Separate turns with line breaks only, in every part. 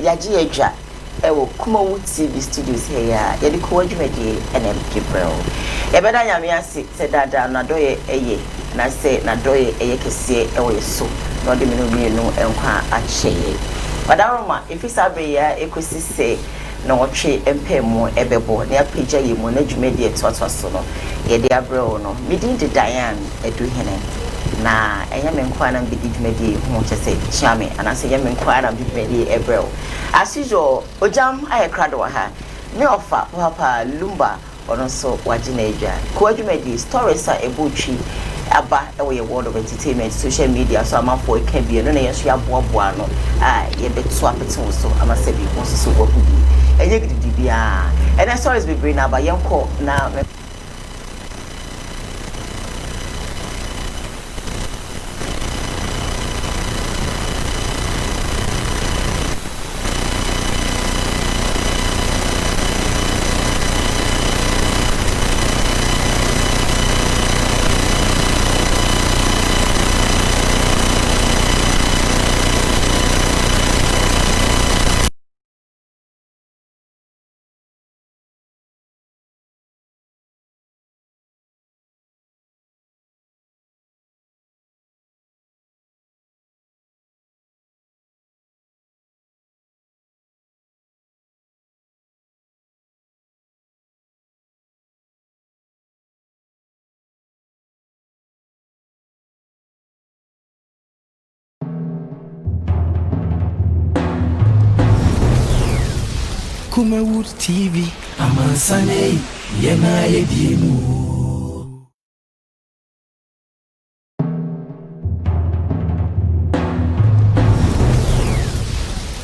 yaji eja ewo Kumawood TV studios here ya de ko adwumade NMG Bro e beda nyame ase se dada na doye eye na se na doye eye kese ewo yeso no de mienu enkwa acheye badaroma ifisa be ya ekosi se na otwe empemu ebebo na apagya yemu na adwumade etotoso no ye de abro no midin de Diane eduhene na enyame nkwa na bidi dwumade hu chese chiame anase enyame nkwa na dwumade ebro asijo Ogyam ayekrado ha me ofa papa Lumba ono so wagina edwa ko adwumade stories a ebotwi aba ewe world of entertainment social media so amafo e kan bi no na yeso aboaboa no ye beto apeto so amase bi ko so wakudi enye gidi bia and stories be bring na ba yenko na
Kumawood TV amansane yena yedimu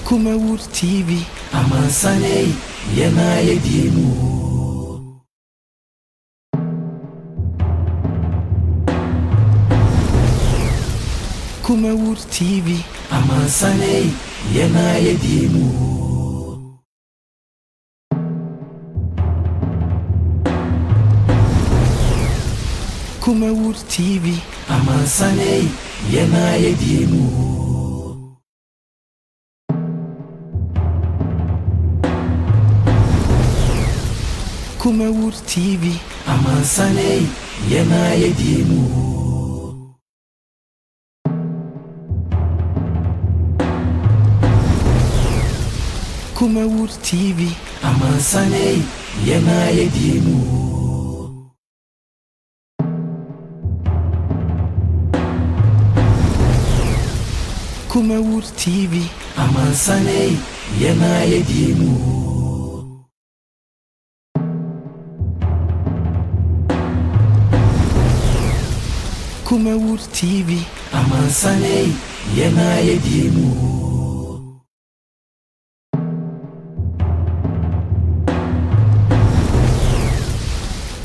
Kumawood TV amansane yena yedimu Kumawood TV amansane yena yedimu Kumawood TV amansane yena yedimu Kumawood TV amansane yena yedimu Kumawood TV amansane yena yedimu Kumawood TV amansane yena yedimu Kumawood TV amansane yena yedimu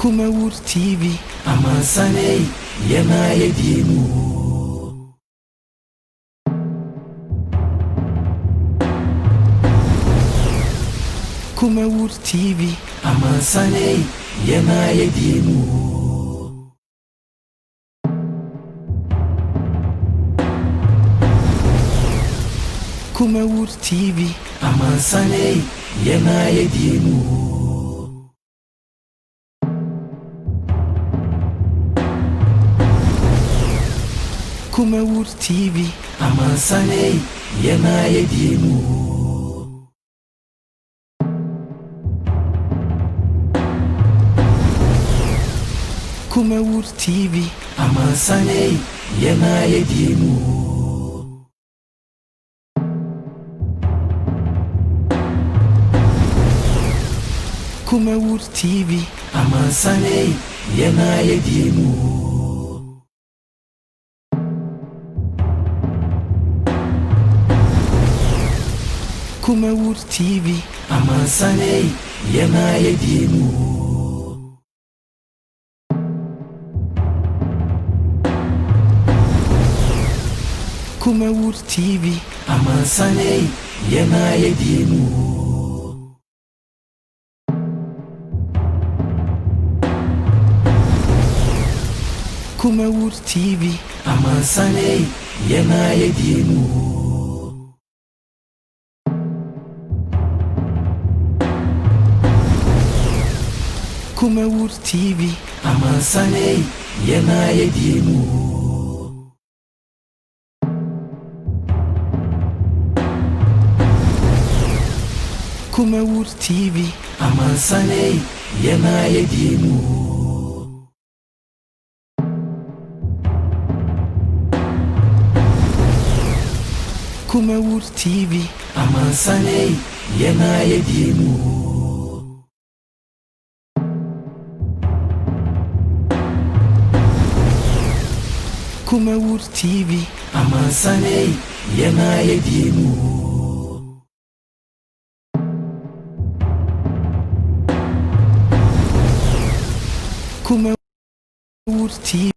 Kumawood TV amansane yena yedimu Kumawood TV amansane yena yedimu Kumawood TV amansane yena yedimu Kumawood TV amansane yena yedimu Kumawood TV amansane yena yedimu Kumawood TV amansane yena yedimu Kumawood TV amansane yena yedimu Kumawood TV amansane yena yedimu Kumawood TV amansane yena yedimu Kumawood TV, Amansane, Yena Yedimu. Kumawood TV, Amansane, Yena Yedimu. Kumawood TV, Amansane, Yena Yedimu. Kumawood TV, Amansane, Yena Yedimu. Kumawood TV.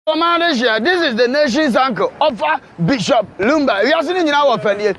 This is the nation's uncle, Offer Bishop Lumba. We are sitting in our family. A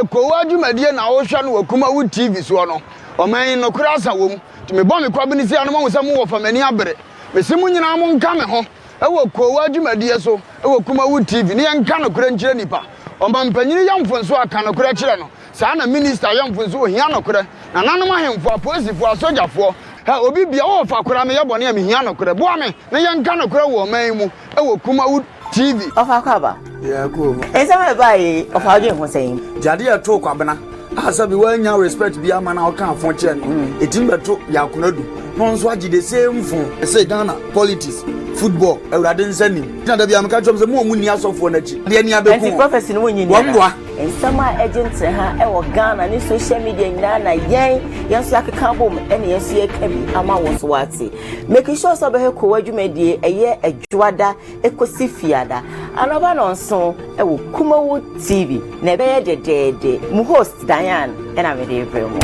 Koowaa Jumadia na Ocean or Kumawood TV Swano. Or man no crasa womb. To me bomb quabinity animal with some more from any abre. But someone in Amon coming home. I will Koowaa Jumadia so. I will Kumawood TV. Nian cano crench nipa. Or Mampany young Francois cano crenchano. Sana minister young Francois Hiano cre. And anima him for a post for a soldier for. Obi bia o fa kura me yabo na me hia no kura boa me na ye nka no kura wo man mu e wo Kumawood TV
ofa kwaba
yeah cool
esa me bai ofa odwe ho sen
jade ya to kwabena asabi wanya respect bia ma na o kan fon che no etim beto ya kunadu no nso agi the same fon say Ghana politics football eurade nsanim na da bia me ka chom se mo mu ni asofo na chi de ni abeku
anti prophecy no wonyi ni
wamboa
ensama agent ha e wo Ghana ni social media nyina na yen so akeka bom ene yen so yekabi ama wo so wate make sure so be he Koowaa dwumadie eye adwada ekosi fiada anoba no nso e wo Kumawood TV na be ye dedede mu host Diane ena me de bremo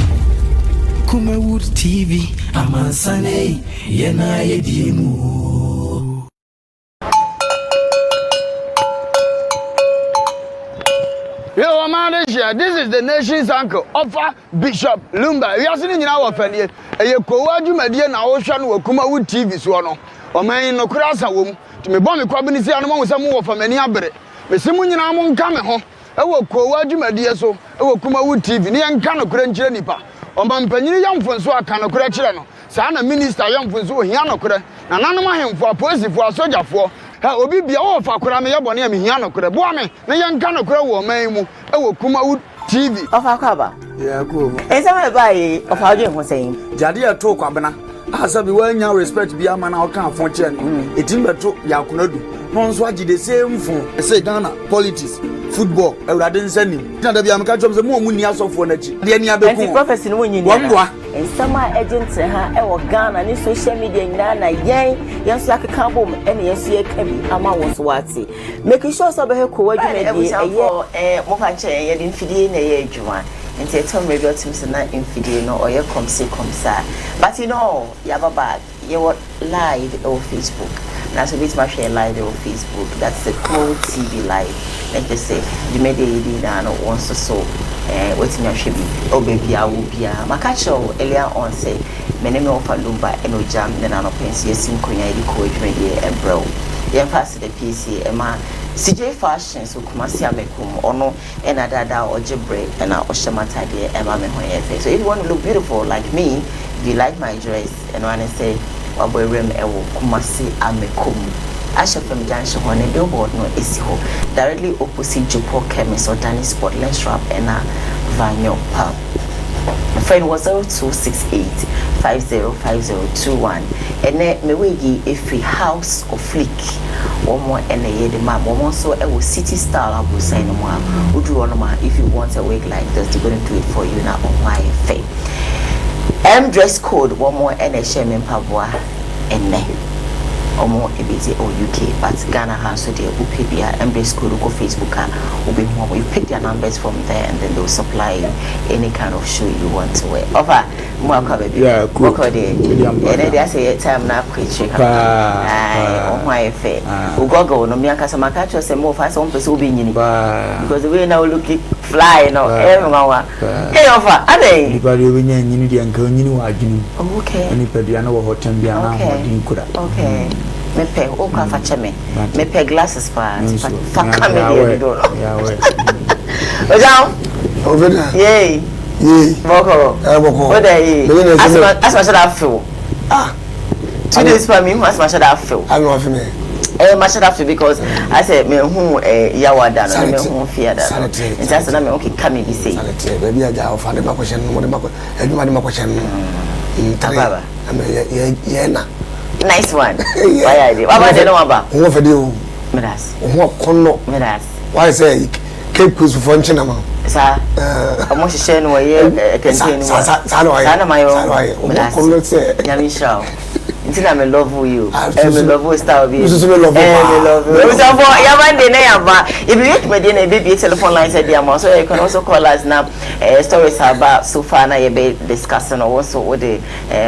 Kumawood TV amansane yena yediemu.
Yo, this is the nation's uncle, Offer Bishop Lumba. We are sitting in our family. A Koowaa Jumadia na Ocean or Kumawood TV Swano. Or man no crasa womb. To me bomb quabinity animal with some more from any abre. But someone in Amon coming home. I will Koowaa Jumadia so. I will Kumawood TV. Nian cano crench nipa. Or Mampany young Francois cano crenchano. Sana minister young Francois Hiano cre. And anima him for a post for a soldier for. Obi bia o fa kura me yabo na me hia no kura boa me na ye nka no kura wo man mu e wo Kumawood TV
ofa kwaba
yeah cool
esa me bai ofa odwe ho sen
jade ya to kwabena asabi wanya respect bia ma na o kan fon che no etim beto ya kunadu no nso agi the same fon say Ghana politics football eurade nsanim na da bia me ka chom se mo mu ni asofo na chi de ni abeku
anti prophecy no wonyi ni
wamboa
ensama agent ha e wo Ghana ni social media nyina na yen so akeka bom ene yen so yekabi ama wo so wate make sure so be he Koowaa dwumadie eye mo fa che ye de mfidie na ye adwuma nti etom radio team se na mfidie no oye komsa but you know ya baba ye what live on Facebook na so bit ma share live on Facebook that's the Kumawood TV live like they say the media yi na no wants so wetin ya hwe bi obebia wo bia makacho earlier on say meneme Wofa Lumba and Ogyam na no pensi esim konya yi Koowaa dwumadie ebro ye pass the PC ema CJ fashion so Kumasi amekum ono ena dada ojebre ena oshematade ema me hoye so if you want to look beautiful like me if you like my dress and when I say waboyrem ewo Kumasi amekum Asha from Junction on a billboard no esiho directly opposite Jupo Chemist or Danny Sportland Shop and a Vanyo Pub. My friend was 0268 505021 and then me wigi if we house or flick one more and a year the map one so I will city style I will say no more would you want if you want a wig like this they're going to do it for you now on my face. Dress code one more and a shame in Pabua and omo ebeze or UK but Ghana has so they will pay their embrace code go Facebook will be more you pick their numbers from there and then they'll supply you any kind of shoe you want to wear over more baby
yeah cool
and then they say time na preach oh my fair ugogo no me akasa makacho say more fast one person will be nyini because the way now looking fly no everyone hey over ade
because we nyini di anka nyini wa adwini
okay
any pedia na wo hotem bia na modin kura
okay mepe o kwa facheme mepe glasses pa camera do Ogyam
ovena
yey boko what dey as much that feel 2 days for me as much that feel
I know for me
much that feel because I said me hu yawada no me hu fear that it just na me okay come be say
baby aja ofa de makoshen mo de makoshen eduma de makoshen
baba
ye na
nice one why idea baba de no aba
wo fa de o
medas
wo konno
medas
why say keep close for nchina ma
sa amo hihye no ye contain wa
sa na
mayo
medas konno say
nyami show until I love you love style be
love
you so for yabande na yaba if you make me dey baby telephone line said there so you can also call us now stories about so far na you be discussing also with the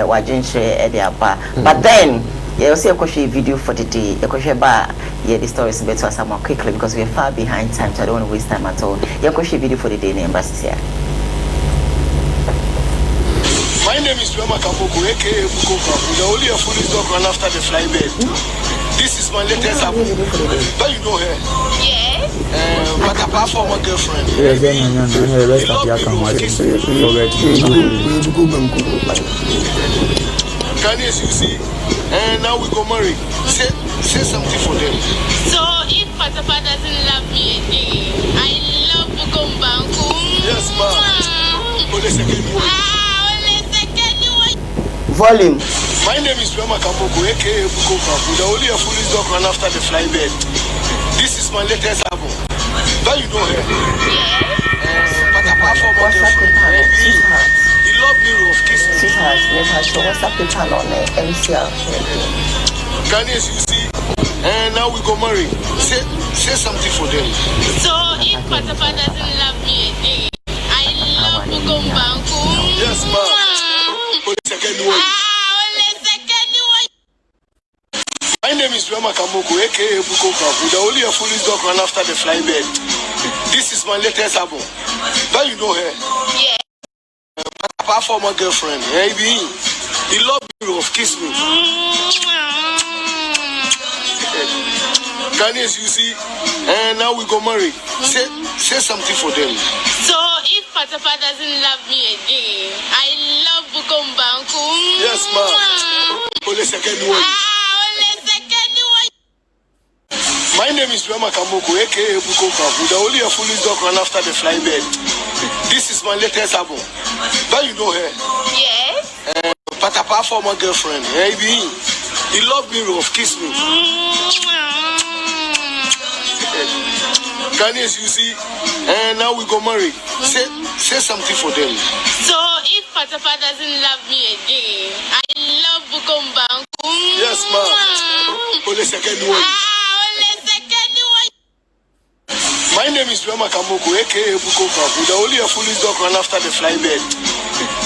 wajin share e dey aba but then you see a video for the day e ko hwe ba
the stories better us more quickly because we are far behind time, so I don't want to waste time at all. You can share video for the day in embassy here.
My name is Rama Kampoko, aka Bukoka. We are only a foolish dog run after the flybird. This is my latest album. But you know her? Yes. But apart from my girlfriend.
Yes,
Ghanaians, you see, and now we go marry. Say something for them.
So if Patapa doesn't love me again, I love Bukombanku.
Yes, ma'am. Only second one.
Volume.
My name is Rama Kampoko, aka Bukoka. We are only a foolish dog run after the flybird. This is my latest album. But you know her? Yes. But apart from my girlfriend, he loved me rough, kiss me.
Sweetheart, what's up with her on the MCL?
Ghanaians, you see, and now we go marry. Say something for them.
So if Patapa doesn't love me again, I love Bukombanku.
Yes, ma'am. Only second one. My name is Rama Kampoko, aka Bukoka. We are only a foolish dog run after the flybird. This is my latest album. But you know her?
Yes.
But apart from my girlfriend, he loved me rough, kiss me. Ghanaians, you see, and now we go marry. Say something for them.
So if Patapa doesn't love me again, I love Bukombanku.
Yes, ma'am. Only second one. My name is Rama Kampoko, aka Bukoka. We are only a foolish dog run after the flybird. This is my latest album. But you know her?
Yes.
But apart from my girlfriend, he loved me rough, kiss me. Ghanaians, you see, and now we go marry. Say something for them.
So if Patapa doesn't love me again, I love Bukombanku.
Yes, ma'am. Only second one. My name is Rama Kampoko, aka Bukoka. We are only a foolish dog run after the flybird.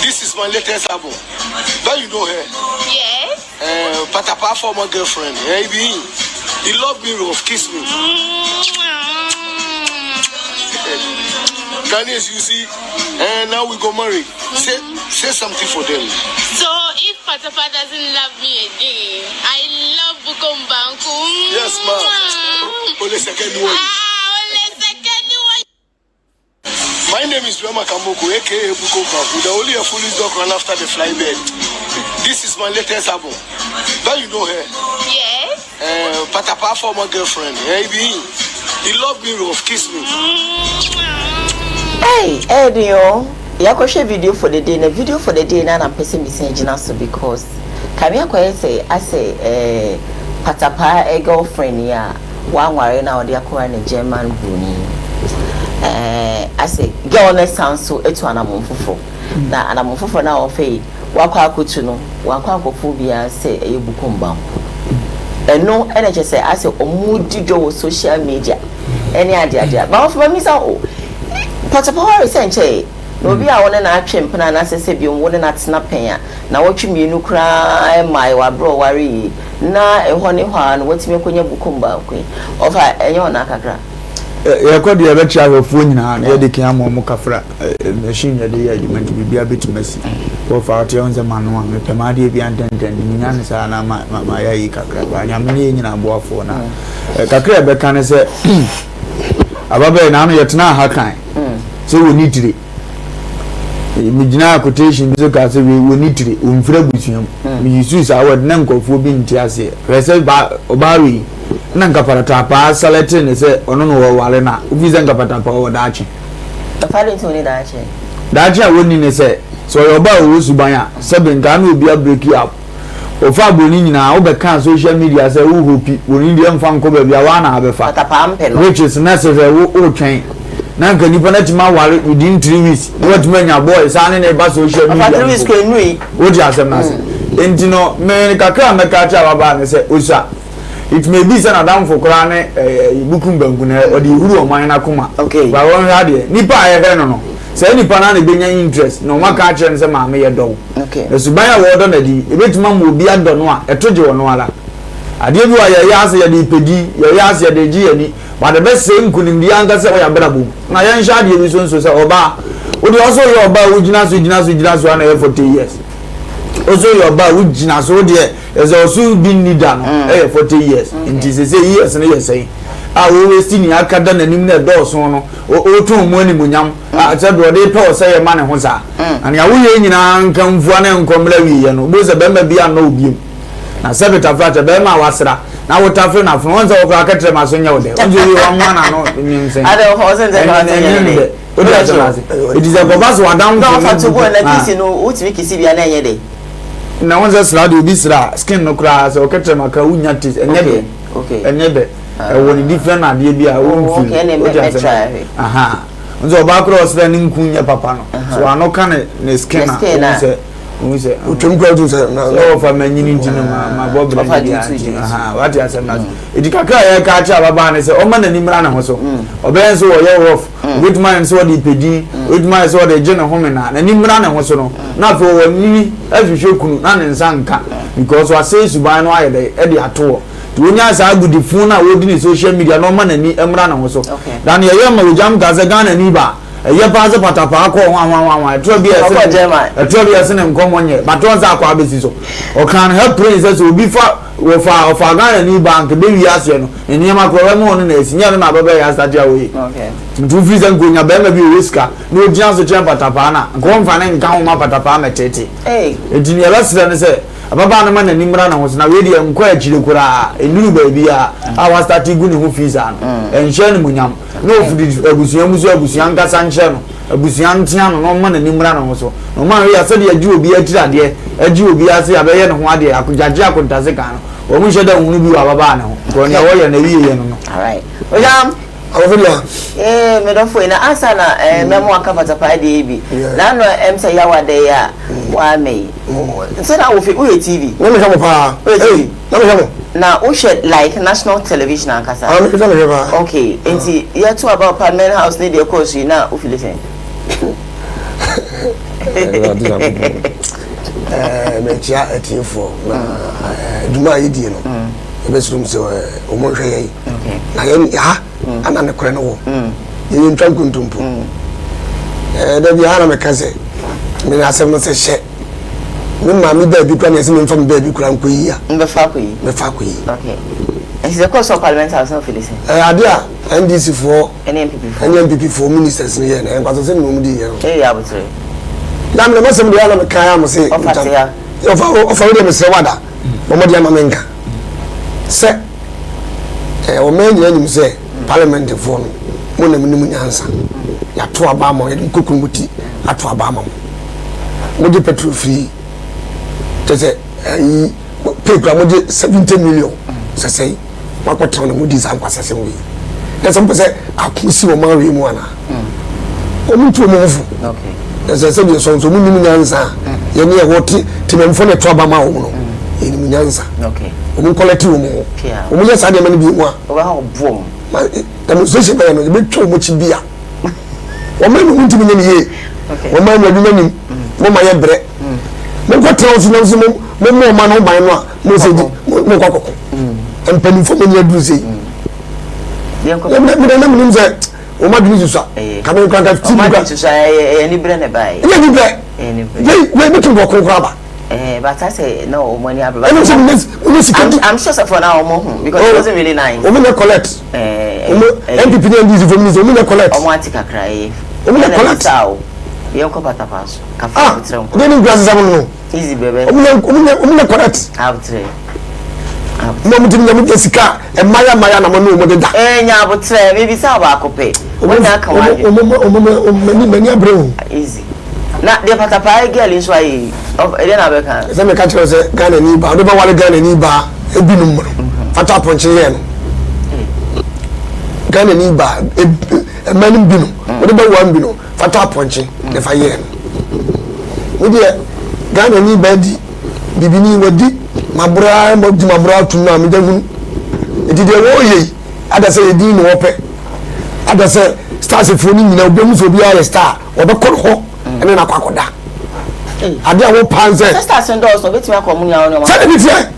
This is my latest album. But you know her?
Yes.
But apart from my girlfriend, he loved me rough, kiss me. Ghanaians, you see, and now we go marry. Say something for them.
So if Patapa doesn't love me again, I love Bukombanku.
Yes, ma'am. Only second one. My name is Rama Kampoko, aka Bukoka. We are only a foolish dog run after the flybird. This is my latest album. But you know her?
Yes.
But apart from my girlfriend, he loved me rough, kiss me.
Hey, Edio, you share video for the day. The video for the day now I'm person messaging us because Kamia Koye say I say Patapa a girlfriend ya one worry now they are calling a German Bruni. I say girl next sound so etu anamomfofo. Na anamomfofo na ofei wakwa akutu no wakwa akofobia say ebukomba. Eno energy say I say omudido social media. Any idea. But for me so Patapa senche no bi a wona na atwempena na sese bi wona na tenapen a na wotwe mienu kra mai wa bro wari na ehɔ ne hɔ an wotime konya bukumba kwen ofa enye ona kakra
ya kwadi ya bechi awofuo nyina na yede kan mo kafra machine yede ya adwuma nti bibia betumasi Wofa ati onze manu a mepemade bi antenten nyina ne sa na ma ya yi kakra ba nyamne nyina boafo na kakra be kan se ababe na no yetena ha kan so we need to mi gina quotation so ka se we need to umfra butuam mi Jesus award na nkofo bi ntiase rese ba obawi na nkapata pa salete ne se ono no wo wale na ubize nkapata pa wo daachi
tafale nti oni
daachi a woni ne se so yo ba wo suban a se benga na obi a break up ofa boni nyina wo be kan social media se wo hopi woni ndi emfa nko ba bia wa na abefa
tapampe no
which is necessary wo twen na nka nipa na tima wale within 3 weeks what menya boy sane na ba social media
3 weeks ko nui
wo ji asem na se enti no me kakra me ka cha baba ne se osa it may be say na down for kra ne bukum bangu na odi huru o man na kuma
okay
ba won ha de nipa aye no say nipa na benya interest no maka kire nse ma me ye do
okay
esuban ya wo do na di ebetuma mo obi ado no a etoje wo no ala Ade bi wa ye ase ye de pedi ye ase ye de gi ani but the best say nkunim di anga se ya brabo na ye nsha de bi so se oba wo de also ye oba wo gina so na ye 40 years also ye oba wo gina so de is also been leader no 40 years nti se years na ye say wo we sti ni akada na nim na do so no o tun mu ani munyam a se do de pe o se ye ma ne ho sa ani ya wo ye nyina nkan mfua na nkomla wi ye no bo se be ma bia na obiem na sebeta flata be ma wasra na wotafre na fun wonse okra ketre ma so nya wode onje wi wa mwana no nyimse
ade ho se nze ka nya
odi aso it is a bobas wa down
to go na kisi no utimi kisi bia na enye de
na wonse sra de obi sra skin no kra so ketre ma ka unya tis enye de enye de woni different ade bia o feel odi aso aha onse oba cross ra ni nkunya papa no so anoka ne skin na onse Unse
utum kwa tu se na
so fa manyini ntino ma bobre aha what you say na edikaka ya ka cha baba ne se o ma na nimra na ho so oben so wo ye rough with man so the pedi with man so the gene home na nimra na ho so no na fo wo nini afihwe kunu na ne nsanka because wa say suban no aye de ato to onya sa agudifun na wo di ni social media no ma na ni emra na ho so dan ye ma Ogyam ga se Ghana ni ba ye pass patapa ko wan trobia se ne nkomonye but once akwa abesi so o can help princess obi fa Wofa Ghana ni bank de wi ase no enema ko we mo no na esinya no na baba ya start ya we ntu free san gonya be ma bi riska no dia so chen patapa na nko mfa ne nka ho ma patapa metete edini ya sira ne se ababa na ma na nimra na ho so na we de nko akire kura enuru ba bia a wa start gu ne ho visa no enhye ne munyam no fudi abusuan nkasa nche no abusuan ntia no ma na nimra na ho so no ma we ya se de aju obi atira de aju obi ase abeye ne ho ade akujage akontase kan no o mu sheda hunu bi wa baba ne ho ko ne wo ye na wiye ye no
all right Ogyam
awofia
me do fo ina asa na memo akapata pa de bi na no say ya wade ya wa me so na wo fi uye TV
we me shamo pa na me shamo
na o shed like national television akasa okay enti ya to about Parliament House need the course na o fi listen
me chia etifo na duma yidi no ebesum se o mo hwe yi na ye ha ana ne kore no wo ye ntwan kuntumpo da bi ana me kase me na asem no se hye me ma mi da bi kwa na se me fam da bi kura nko yi ya
me fa ko yi okay and the course of Parliament House no fi listen
ade a NDC for
NPP
for ministers ni ye na en kwaso se no mu di ye
ya butre
na me masem de ala me kan am se ofa we de me se wada o mo de ama menka se o me nya nyim se parliament for no mo na minimu nyansa ya to aba mo ye kokumuti ato aba mo mo de petrol free tese pay kra mo de 70 million se sei wakwata no mo di san kwasa se mo yi tese mo se akusi wo ma we mu ana o mu tu mo fu okay se bi so mo nimu nyansa ye ne ye hoti timemfo ne to aba ma wo no ye nimu nyansa
okay
o mu collect wo mo o mu ye sa de ma ni bi mu a
o ba ho bom
demonstration by no be too much bia o ma no ntimi ne ye o ma no aduma nim mo ma ye bre mo ko tell us no so mo ma no ban no a mo se di mo ko kokko empani fo mo nya du se
bien ko
me na mo nim se o ma du so ka me kan ka ti
ma du so ni bre ne bai
ni bre we be to go ko ba
but I say no money abroad. I'm sure for now because it wasn't really nice.
Omo collect. NPP NDC from me omo collect.
Omo atika cry.
Omo collect.
Ye ko pata pass. Ka fa bitren ko.
Then glass am no.
Easy baby.
Omo collect.
Abutre.
Mo mutim na mu sika e maya na mo no mo de da.
Nya abutre me bi sa ba akope. Onya ka wa.
Omo mani abreu.
Easy. Na de patapa girl is why of eden abeka
se me catch say Ghana ni ba do ba wale Ghana ni ba ebinum mo fata ponche ye no Ghana ni ba manim binu do ba wan binu fata ponche de fa ye no we de Ghana ni ba di bibini wadi mabura mo di mabura tunu am de hu edi de wo ye ada se edi no ope ada se stars for ni na obemu so bi are star obekor ho ene na kwakoda ade a wo panze
sister send us no betimi akomunia no ma
say bi tie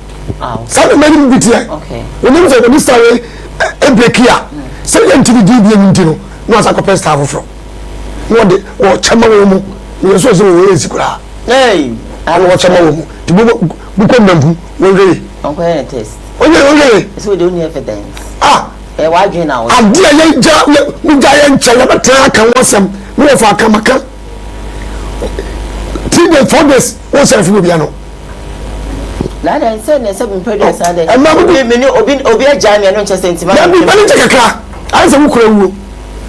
Some many bit here.
Okay.
When you say the story, a break here. Say you to the GBM, no as a copy staff from. One day, or Chamamu, you are so easy.
Hey,
I watch Chamamu to book on them.
Uncle, a test.
Okay,
so we don't have evidence.
ah,
why do you now?
I'm dear giant Chalabata can want some Wofa Kamaka. 3 days, 4 days, what's a Fubiano?
Lada and said, there's some produce. And
Mamma,
Obia Jamie, and not just sentiment.
let me take a car. I said, who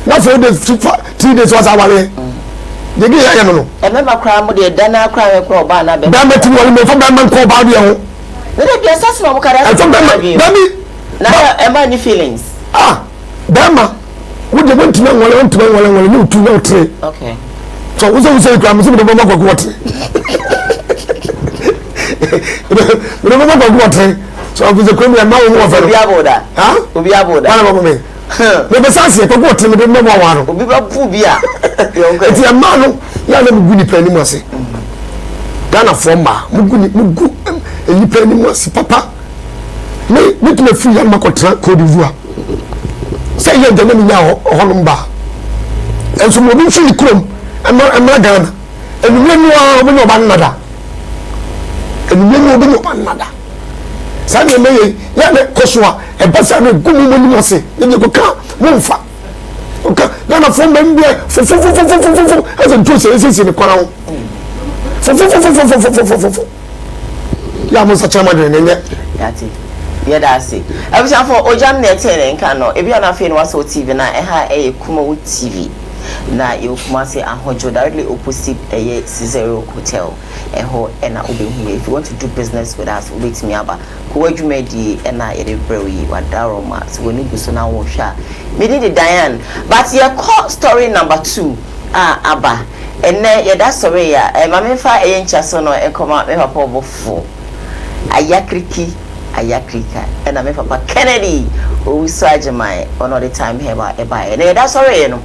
not 4 days, 3 days was our way. The day I know.
I remember crying with the Dana crying for Bana.
Damn you want me for Batman call Badio.
Let it be a sass from Carabby. Now, am I any feelings?
Ah, Dama, would you want to know what I want to know what I want to know today?
Okay.
So, who's always saying, I'm going to go back water. So, I was a criminal man of
Obiaboda.
Huh?
Obiaboda.
One of me. The Besasi, for what to the number one.
Obiba Pubia.
It's a man who has a good penny mercy. Ghana former, Mugu, and you penny mercy, Papa. Make me free and Macotra, Cote d'Ivoire. Say you're the name now, Lumba. And so we'll be free to come. I'm not Ghana. And when you are over your banana. And when you are over your banana. Sunday May, Yana Kosua, and Bassano, good mercy. Then you go come, Wofa. Okay, Ghana from them there for as a two says in the crown. For Yamus a chairman,
That's it. Yeah, that's it. I was for Ogyam and Kano. If you are not feeling what's TV now, a Kumawood TV. Now you must say a hojo directly opposite a Cicero Hotel. A ho and I'll be here. If you want to do business with us, wait me about Kuwaju Medi and I at a brewery or Daroma. So when you go so now, we'll share. Maybe the Diane, but your call story number 2. Abba. And then yeah, that's sorry. Yeah, my fa a inch or and come out me papa 4. Ayakrika and I'm Papa Kennedy who saw my another time here by a buy and that's already you know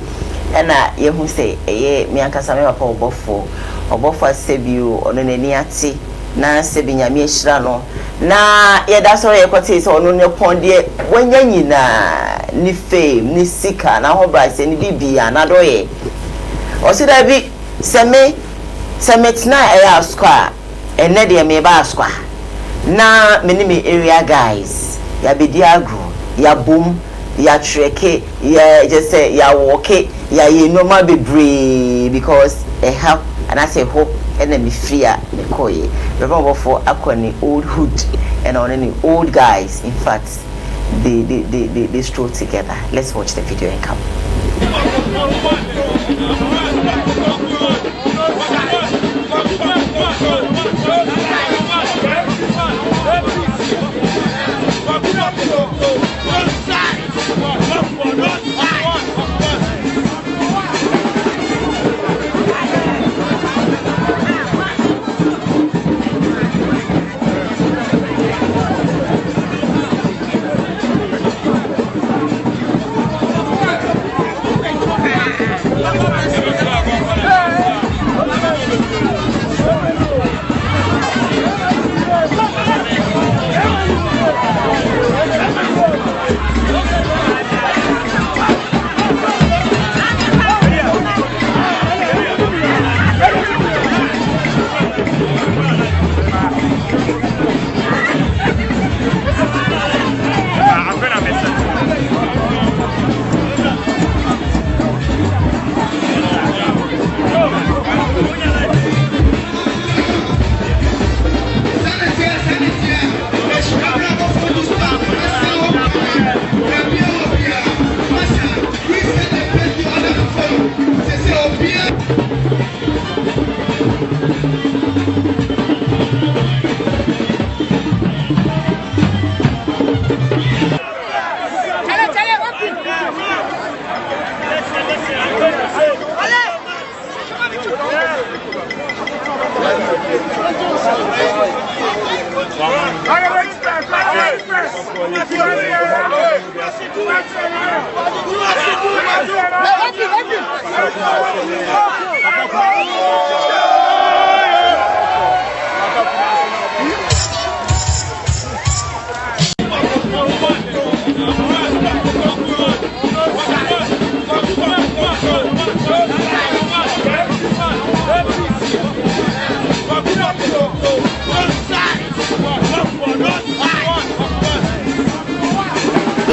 and you who say me and Casame Papa Bofo or Bofa Sebu on an Eniati na Sebinya Mishrano na yeah that's already what is on your pond when you na ni fame ni sika na hoba se ni bibi anadoye or should I be Semetina a square and Nedia me ba square. Na many area guys ya be diagro ya boom ya treke ya just say ya walk it ya normal be brave because a help and I say hope and then be fear the koye remember for akoni old hood and on any old guys in fact they stroll together. Let's watch the video and come.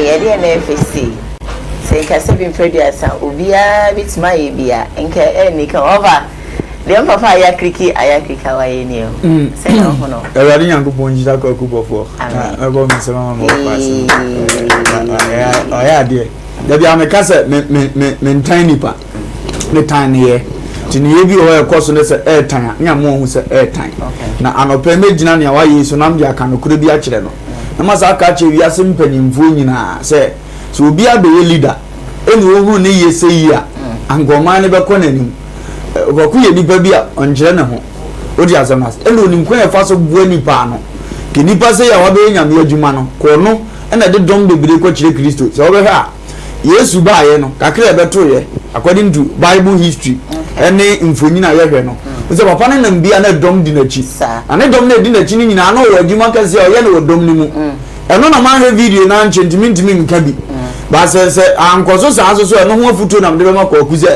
ye dey na FSC say ka se bin producer obia bitima ye bia enka eni ka over dem papa ayakika wa ye ni o say no hono
Ewari Nyankopon jida ko kubofo na ebo mi se ma mo pass oya de da bia me ka se me ntan nipa me tan ye tini ye bi o e koso ne se tan nya mo hu se tan na anope me gina ne wa ye so nam dia kan kuro bi a kire no na masa aka che wi ase mpanimfo nyina se so obi adoye leader eni wo hu ne ye se yi a angoma ne be ko nanim ko ye nipa bi a onjere ne ho odi azamas eni onim ko e fa so buo nipa no ke nipa se ya wa be nyame adwuma no ko no ena de dom bebire ko kire Kristo se wo be ha Yesu ba ye no kakra be to ye according to Bible history ene mfonyina ye hwe no se papa ne nam bia na dom di nachi ane dom na di nachi ni nyina na wo adwuma kase o ye na wo dom ni mu eno na ma hwe video na nchentimi nka bi ba se ankoso sa aso so eno ho afuto na mde be makọ kuze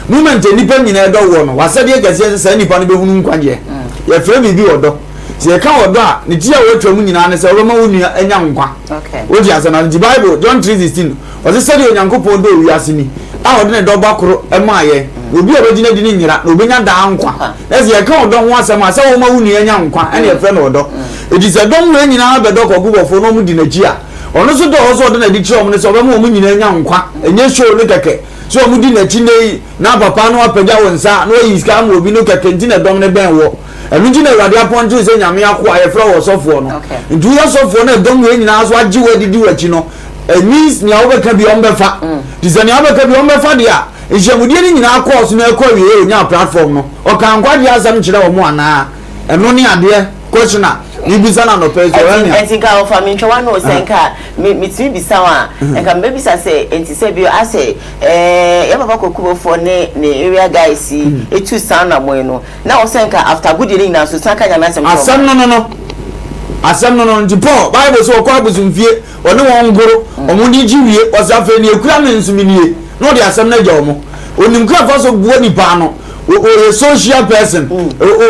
moment nipa nyina edo wo no wasade kase se nipa no be hunu nkwaje ye fre bi odo se ye ka odo a ne ti a wo atwa mu nyina ne se wo ma wo nua enya nkwa wo di asa na the Bible John 3:16 o se sade onyankopon do wi ase ni a ode ne do bakoro e ma ye obi obegina di ni nyira na obenya da nkwa na se ye ka odo ho asema se wo ma wo nua enya nkwa ene ye fre no odo edi se dom we nyina be do ko gubofo no mu di na ji a ono so do so do na di kire omne so be mo mu nyina nya nkwa enye show no keke so mu di na chi nei na papa no apagya wonsa no yi ska mo obi no keke nti na dom ne ben wo enu nti na awade aponto se nyame akọ ayefra wo sofo no ntu ya sofo na dom we nyina so agye wadi di wachi no means nya wo beka bi ombefa dizani abeka bi ombefa dia ejamudie ni nyina akọ so na akọ wie nya platform no o kan kwa dia asam kire wo mo ana enu ni ade questioner ibisa na no peso anya
entinka of am ntwa no senka mitimi bisa wa enka mbebisa se entise bi ase ya papa kokubofo ne area guys etu sound na moy no na o senka after good evening na so sanka nya na asem
asem no nti Paul Bible so kwa buzumfie one won ngoro omudi jiwie osafe ne ekura me nsuminiye no de asem na gya omo onim kra fa so buo ni pa no o social person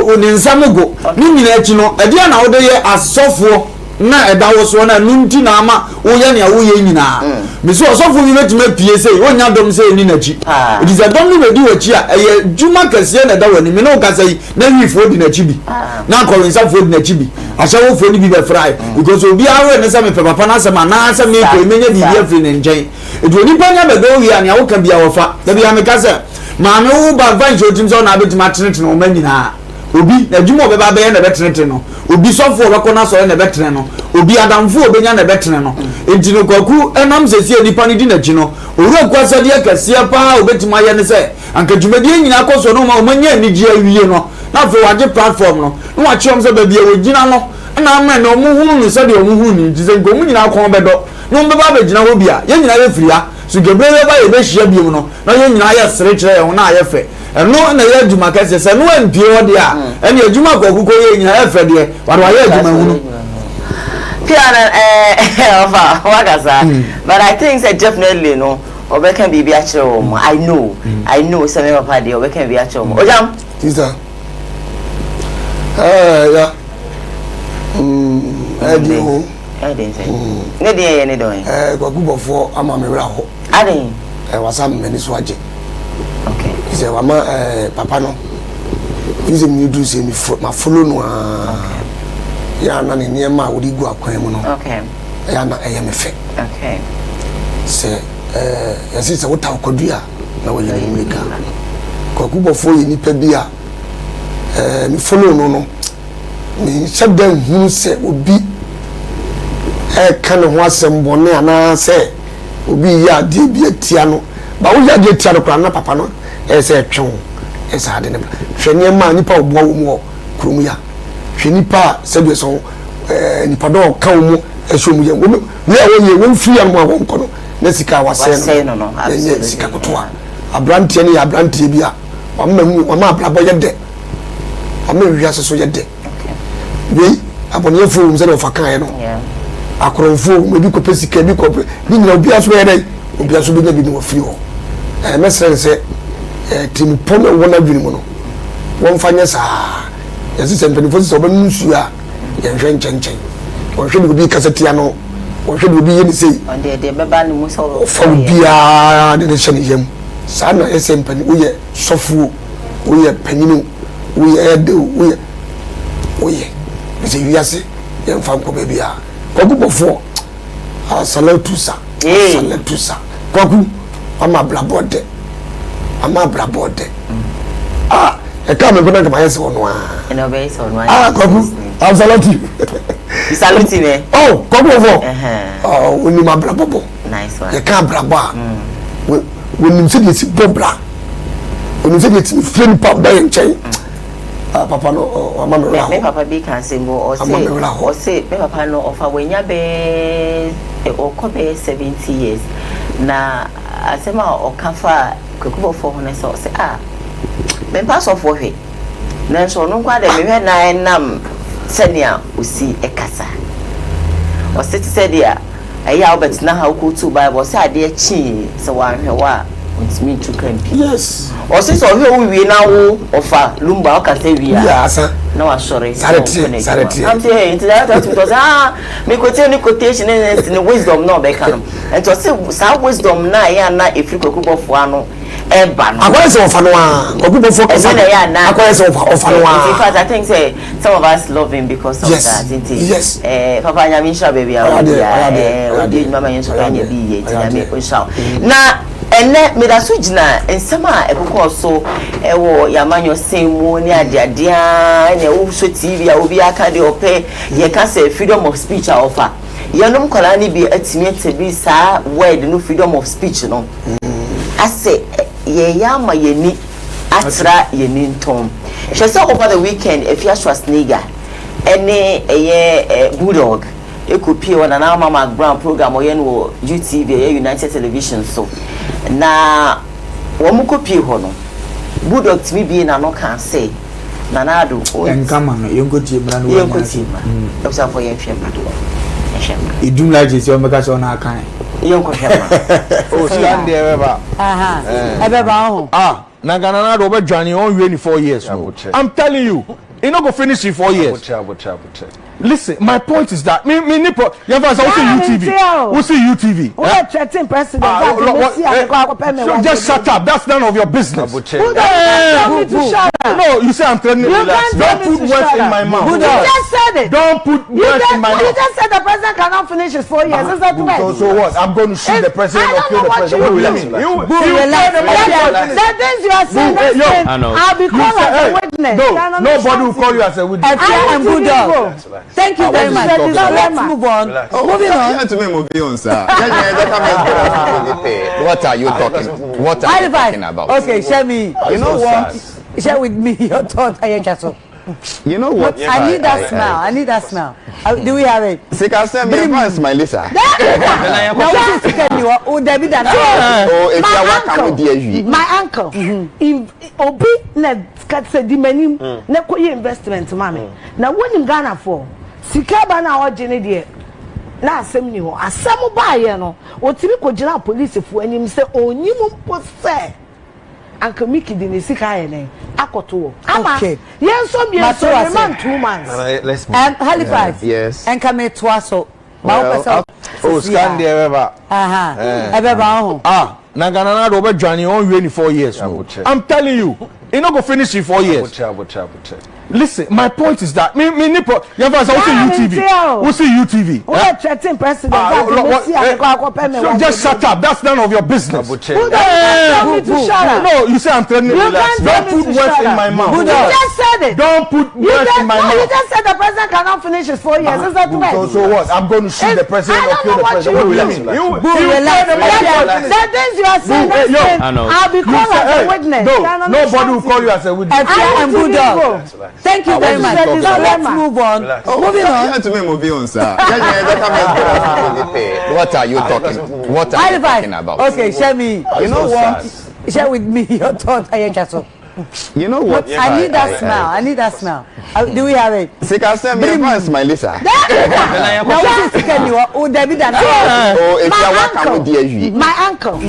o ni nsamugo ni nyina echi no ede na wo de ye asofo na eda wo so na nunti na ama wo ye ne wo ye nyina me so asofo bi metima pie sei wo nya dom sei ni na chi it is a dom ni be di wo chi a eye juma kase na da wani me no ka sei na wi fo di na chi bi na ko nsa fo di na chi bi asha wo fo ni bi be fry because obi awe ne se me papa na se ma na se me ko emenya bi bi afri ne njen edu oni panya be do wi a ne wo ka bia wo fa da bia me ka se maame wo ba van jotim so na betima tenetene o manyina obi na dwuma obeba be na betenetene no obi sofo obeko na so na betene no obi adamfo obenya na betene no entino kwaku enam sesi nipa ni di na gi no owura kwasade akasia pa obetima ye ne se anka dwumadie nyina akoso no ma omanya ni gi awie no na fe waje platform no no wa chiom se ba bia wogina no na ama na omuhunu ni se de omuhunu ni dize ngo mu nyina akon bedo no mbeba be gina ho bia ye nyina ye firia so gebrele ba ye be hia biom no na ye nyina ye sere kire ye ho na ye fe eno na ye adwuma kase se no ampie wo de a ene adwuma kokoko ye nyina ye fe de wa ye adwuma hunu
piano Wofa wagaza but I think that definitely no obeka bibi a kire wo mo I know some papa de obeka bibi a kire wo mo Ogyam
sister ya adio
ne de ye ne don
kwakubofo ama me wra ho
aden
wasam meni so aje
okay
ise wa ma papa no ise mi do se mi ma follow no ya na ne niema odi gu akwan mu no
okay
ya na eye me fe
okay
se ya si se wota kodua na wo yiri meka kwakubofo yi nipa bia mi follow no mi shadan hu se obi kan ho asem bone ana se obi ya de bi atia no ba wo ya de atia no kra na papa no se twon se ade ne hwene ma nipa obo wo mu krum ya hwene pa se bi so nipa do ka wo mu so mu ye wo ye wo fi ya mo won ko no na sika wase no ye sika kotoa abrantie ne abrantie bi a wa ma abrabo ye de wa ma wi asoso ye de we abonye fu mu se no fa kan ye no akoronfo obi ko pesika bi ko ni nyina obi aso ye dai obi aso bi na bi no fi ho mesere se tim pono wona dwini mu no won fanya sa yesi se mpenifo se oba nsu a ye hwe nchen won hwe bi kasetia no o hwe do bi yeni sei
on de beba ni musa o
fa bia de hye ne yam sa na ese mpani wo ye sofu wo ye paninu wo ye ede wo ye se wiase ye mfa nko ba bia kwaku bofo salatusa kwaku ama blabode e ka me gona kama yesi wono a
eno be so no
kwaku I'm saluting.
You saluting me?
Oh, come over. Oh, when you ma blabo.
Nice one.
You can't blabo. When you say it's bobla. When you say it's friend pop by and chain. Papa no, I'm not.
Me papa be can say more or say me papa no offer when ya be or come 70 years. Na asema o kafa kukubo for hone so say me pass off for he. Nanso no kwa de me hwe na enam senia osi ekasa o se ti se dia eya obet na ha ko tu bible se ade chi se wa hwe wa ntimi tu kan pi
yes
o se so hwe wo wie na wo ofa lumba o ka se wi
ya sa
na wa sore
sareti
am say into that because me ko tell ni quotation and wisdom no be kan and to say sa wisdom na ya na efiri kokubo fo ano eba no
akwai se ofa no a kokubo fo kasa akwai se ofa no a
in fact I think say some of us love him because of that
yes
papa nyamisha baby odi mama yenso kanya bi ye nyame osha na ene medaso gina ensema ekoko so ewo yamanyo semu ni adeadea na wo so TV a obi aka de ope ye ka say freedom of speech a offer yenom kola ni bi atimi tebi sa word no freedom of speech no ase ye yama ye ni atra ye ni ntom she say over the weekend if you Schwarzenegger ene Bulldog ekopie wona na mama brown program oye no UTV United Television so na wo mu kopie ho no Bulldog timi bi na no kan say na na ado
enkama no yenkotie bra no
yenkotie ma obsa for yen hwemba
idum like this you make sure na kan
yenko hwemba
o stand there beba
ebeba ho
na ganana do be dwane on we ni 4 years no I'm telling you you no go finish in 4 years listen my point is that me nipo you ever say UTV we see UTV
we threaten president
just shut up that's none of your business no you say I'm threatening don't put words in my mouth
you just said it
don't put words in my mouth
you just said the president cannot finish his 4 years is that right
so what I'm going to shoot the president or kill the president
the things you are saying I'll be called as a witness
nobody will call you as a witness
and Bulldog. Thank you very much. Let's move on. Moving on.
Sir. What are you talking? What are you talking about?
Okay, share me.
You know what?
Share with me your thoughts.
You know what?
I need that smile. I need that smile. Do we have it?
Say, can send me a smile, Lisa.
My uncle. In Obi na katse di manim na koye investment mami. Na wonim Ghana for. Sika ba na ogene de na asem ni ho. Asem ba ye no. Otimi ko gina police fu anim se onyim mpo se. Uncle Mickey di ne sika ye ne akoto. Okay. Yen so bi so man 2 months. Halifax.
Yes.
And come to us so.
Oh, stand there beba
ebeba ho
na ganana do be dwane on we ni 4 years no I'm telling you you no go finish in 4 years listen my point is that me nipo you ever say we see UTV
we threaten president
just shut up that's none of your business no you say I'm threatening don't put words in my mouth
you just said it
don't put words in my mouth
you just said the president cannot finish his 4 years is that right
so what I'm going to shoot the president or kill the president
the things you are saying I'll be called as a witness
nobody will call you as a witness
and Bulldog. Thank you very much. Let's move on. Moving on.
Sir. What are you talking? What are you talking about?
Okay, share me.
You know what?
Share with me your thoughts.
You know what?
I need that smile. I need that smile. Do we have it?
Say, can send me a smile, Lisa.
My uncle.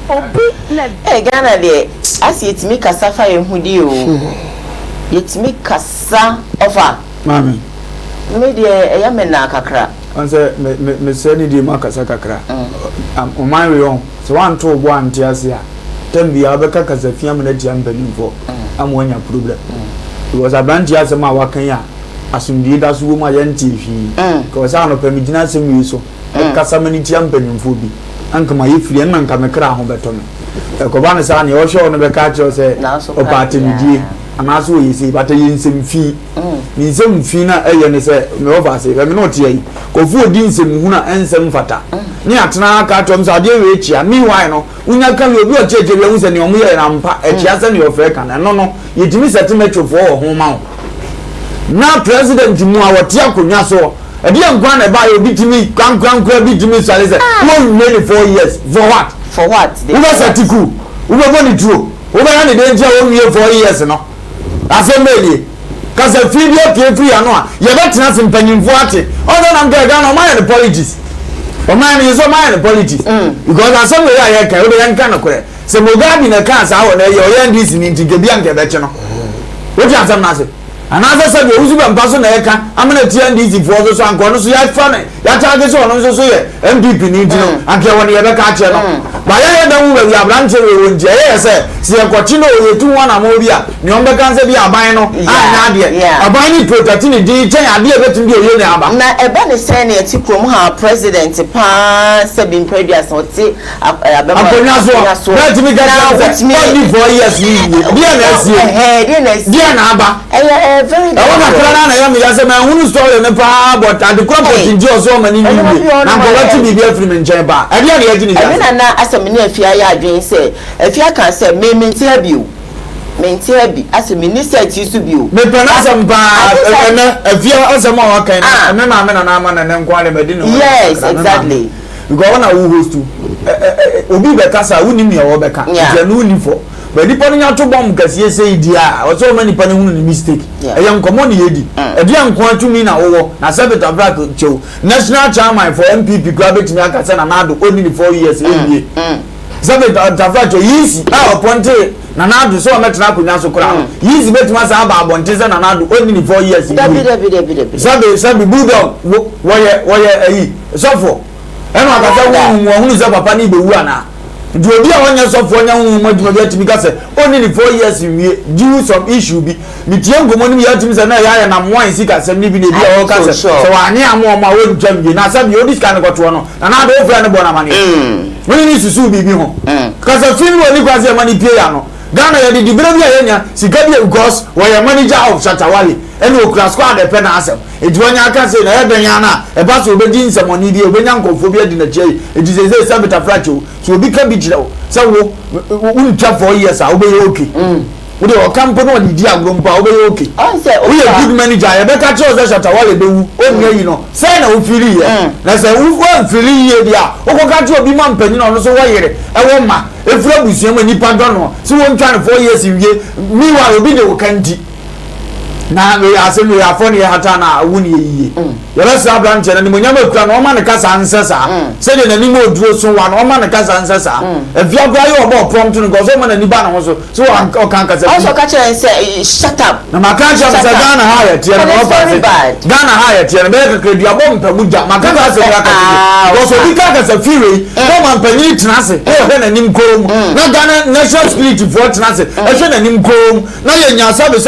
Ghana de asi etimi kasa fa yehudi o yetimi kasa ofa
mami
me de eyamena kakra
on say me say ni di makasa kakra o man we on so wan to bo antiasia tem bia obeka kasafia me na dia mbanimfo amwanya problem because abanti asema wakan ya asumdi da so wo ma yan TV because ano pe midina asem yi so kasa mani tia mbanimfo bi anka ma yefiri en nanka me kra ho beto me ko ba ne sa ne o show no be ka che say o party ndie anaso yi say bata yin sem fi ni sem fi na eye ne say me over say me no tie yi ko fu odi nsem hu na ensem fata ni atena ka tom sa de we chia mi why no unya ka we obi o cheche we hu say ne omu ye na mpa e chia say ne o fe kan no yetimi setimetro for ho ma na president mu a wote akonya so e de nkwan na ba ye obi timi kwan bi timi so ale say won really 4 years for what we setiku we go ni true we ba na de ntia won ye 4 years no asembeli kasa video free ano a ye betina simpanyimfo ate odo na mgaga no man the politics o man is o man the politics because asembeli ya kai we yanka na kore se mogabi na kan sa ho na ye o yan dis ni ntige bia nke beche no we just am na se anaza se be uzuba mpaso na ye ka amana tia ndisi fo so anko no so ya fa na ya target so no so ye MPP ni di no anke woni ye be ka che no ba ye da wu be ya branche we wonje ye se ekwachi no ye tu wana mo bia ni on be kan se bia aban no na de aban ni protect ni di chen ade e betum bi oye ni aba
na e ba ne se na ye ti krom ha president pa se bin previous o ti abema
so let me get only 4 years ni bia na sie bia na aba
very good.
I want to plan na ya say man hunu story ne pa but at the crop of nje so many ni na go what be be free nje ba e dia na ya gini
ja na asem ne afia ya adwen say afia kan say me mentia bi as a minister ti su bi o
me pena asem ba na afia asem a wakan na me ma me na ama na nkwa le medin
yes exactly
because when I host to obi be kasa woni mi e wo be ka je no ni fo but the pony to bomb kasiye say dia o so many pony hunu ni mistake e yan komo ni yedi e dia nko atumi na wo na sebeta black chew national chairman for MPP graduate me aka say na nado only 4 years ebie sebeta tafracho yisi a oponte na nado so metra kunya so kura yisi betuma sa aba abonte say na nado only 4 years sabe Bulldog woye ayi sofo e no aka say wo hunu say papa ni be wu ana do obi a wonya so fo nya hu mo djuma bi atimi ka se only 4 years wie due some issue bi mi tie ngomo ni ya atimi se na ya na mo ansi ka se ni bi na bi a wo ka se so wa anya mo ma wo ntwam bi na sabi odis kan ko to no na do ofra ne bona mane woni ni susu bi ho ka se film woni kwa se mani pie ya no Ghana ya di bira bi a yenya sika bi because we are manager of Shatawale ene okura squad de pe na asem eduanya aka se na ya benya na e ba so obedi nsemoni bi obenya nkofo bi adi na chei edizeze sabita fracho so obi ka bi jira se wo untwa 4 years a obeye okay we dey okampo no di agrompa obeye okay we a good manager ya be ka che ozo Shatawale be wu onye yi no say na wo firi ye na say wo firi ye dia okoka che obi ma mpani no so wo yere e wo ma efura busuo ma nipa dono si won twa no 4 years wie mi wa obi de wo kanti na we asem we afoni hata na wuni yiye yala sa branch na ni monyama kura no ma ne kasa ansesa se de na ni mo duro so wa no ma ne kasa ansesa e via gwa yo obo prompt no go so ma na ni ba na ho so o kan kasa
also ka chere say shut up
na makanja sa Ghana ha ya tie no ba Ghana ha ya tie no be ka kredi abo mpamuja makanja sa ya ka go so bi ka kasa fiwe no man pani trance e he na nim kom na Ghana national spirit for trance e he na nim kom na ye nya sabe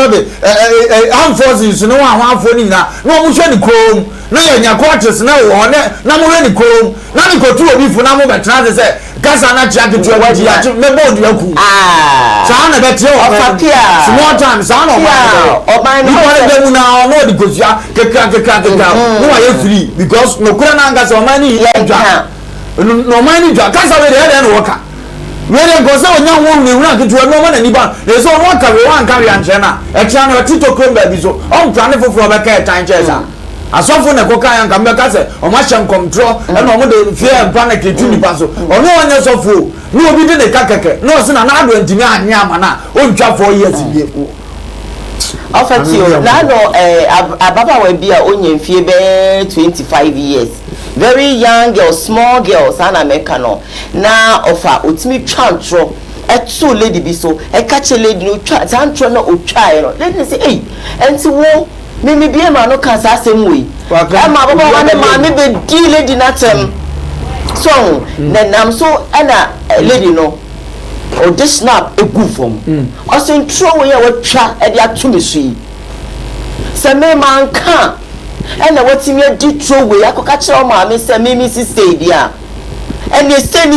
forces no one afoni na no mu hwe ni krom na ya nya quarters na wo ne na mu hwe ni krom na ni kotu obi fu na mu betra se kasa na chia ketu waji ya me board ya ku sa na betre o
fakia
small time sa na o ban no be mu na no di kosia keka no ya free because no kura na anga so mani ya no mani jwa kasa we de no worker wele ngoze onya wo ni wura ketu no ma na ni ba le so won ka we wan ka we anche na e tia no tito kromba bi so on plan foforo be ka tan chesa asofo na koka yan ka me ka se o ma shem control e no mo de fear plan ketu ni pa so ono onya sofo ni obi de ne kakeke no se na na ado ntimi anya ama na o ntwa 4 years bi
Ofetio na no ababa we bia onye mfie be 25 years very young girl small girls and America no na ofa otimi twantro eto lady bi so e ka che lady no twa tantro na otwa no lady say eh enti wo me be a man no can say we. I'm a man be deal lady natem. So then I'm so Anna lady no. Or this snap a good form. Also in throw away what chat at the atomy. Some man can't. And what's in your deep throw away, I could catch your mammy, say, Mrs. Stadia. And you say,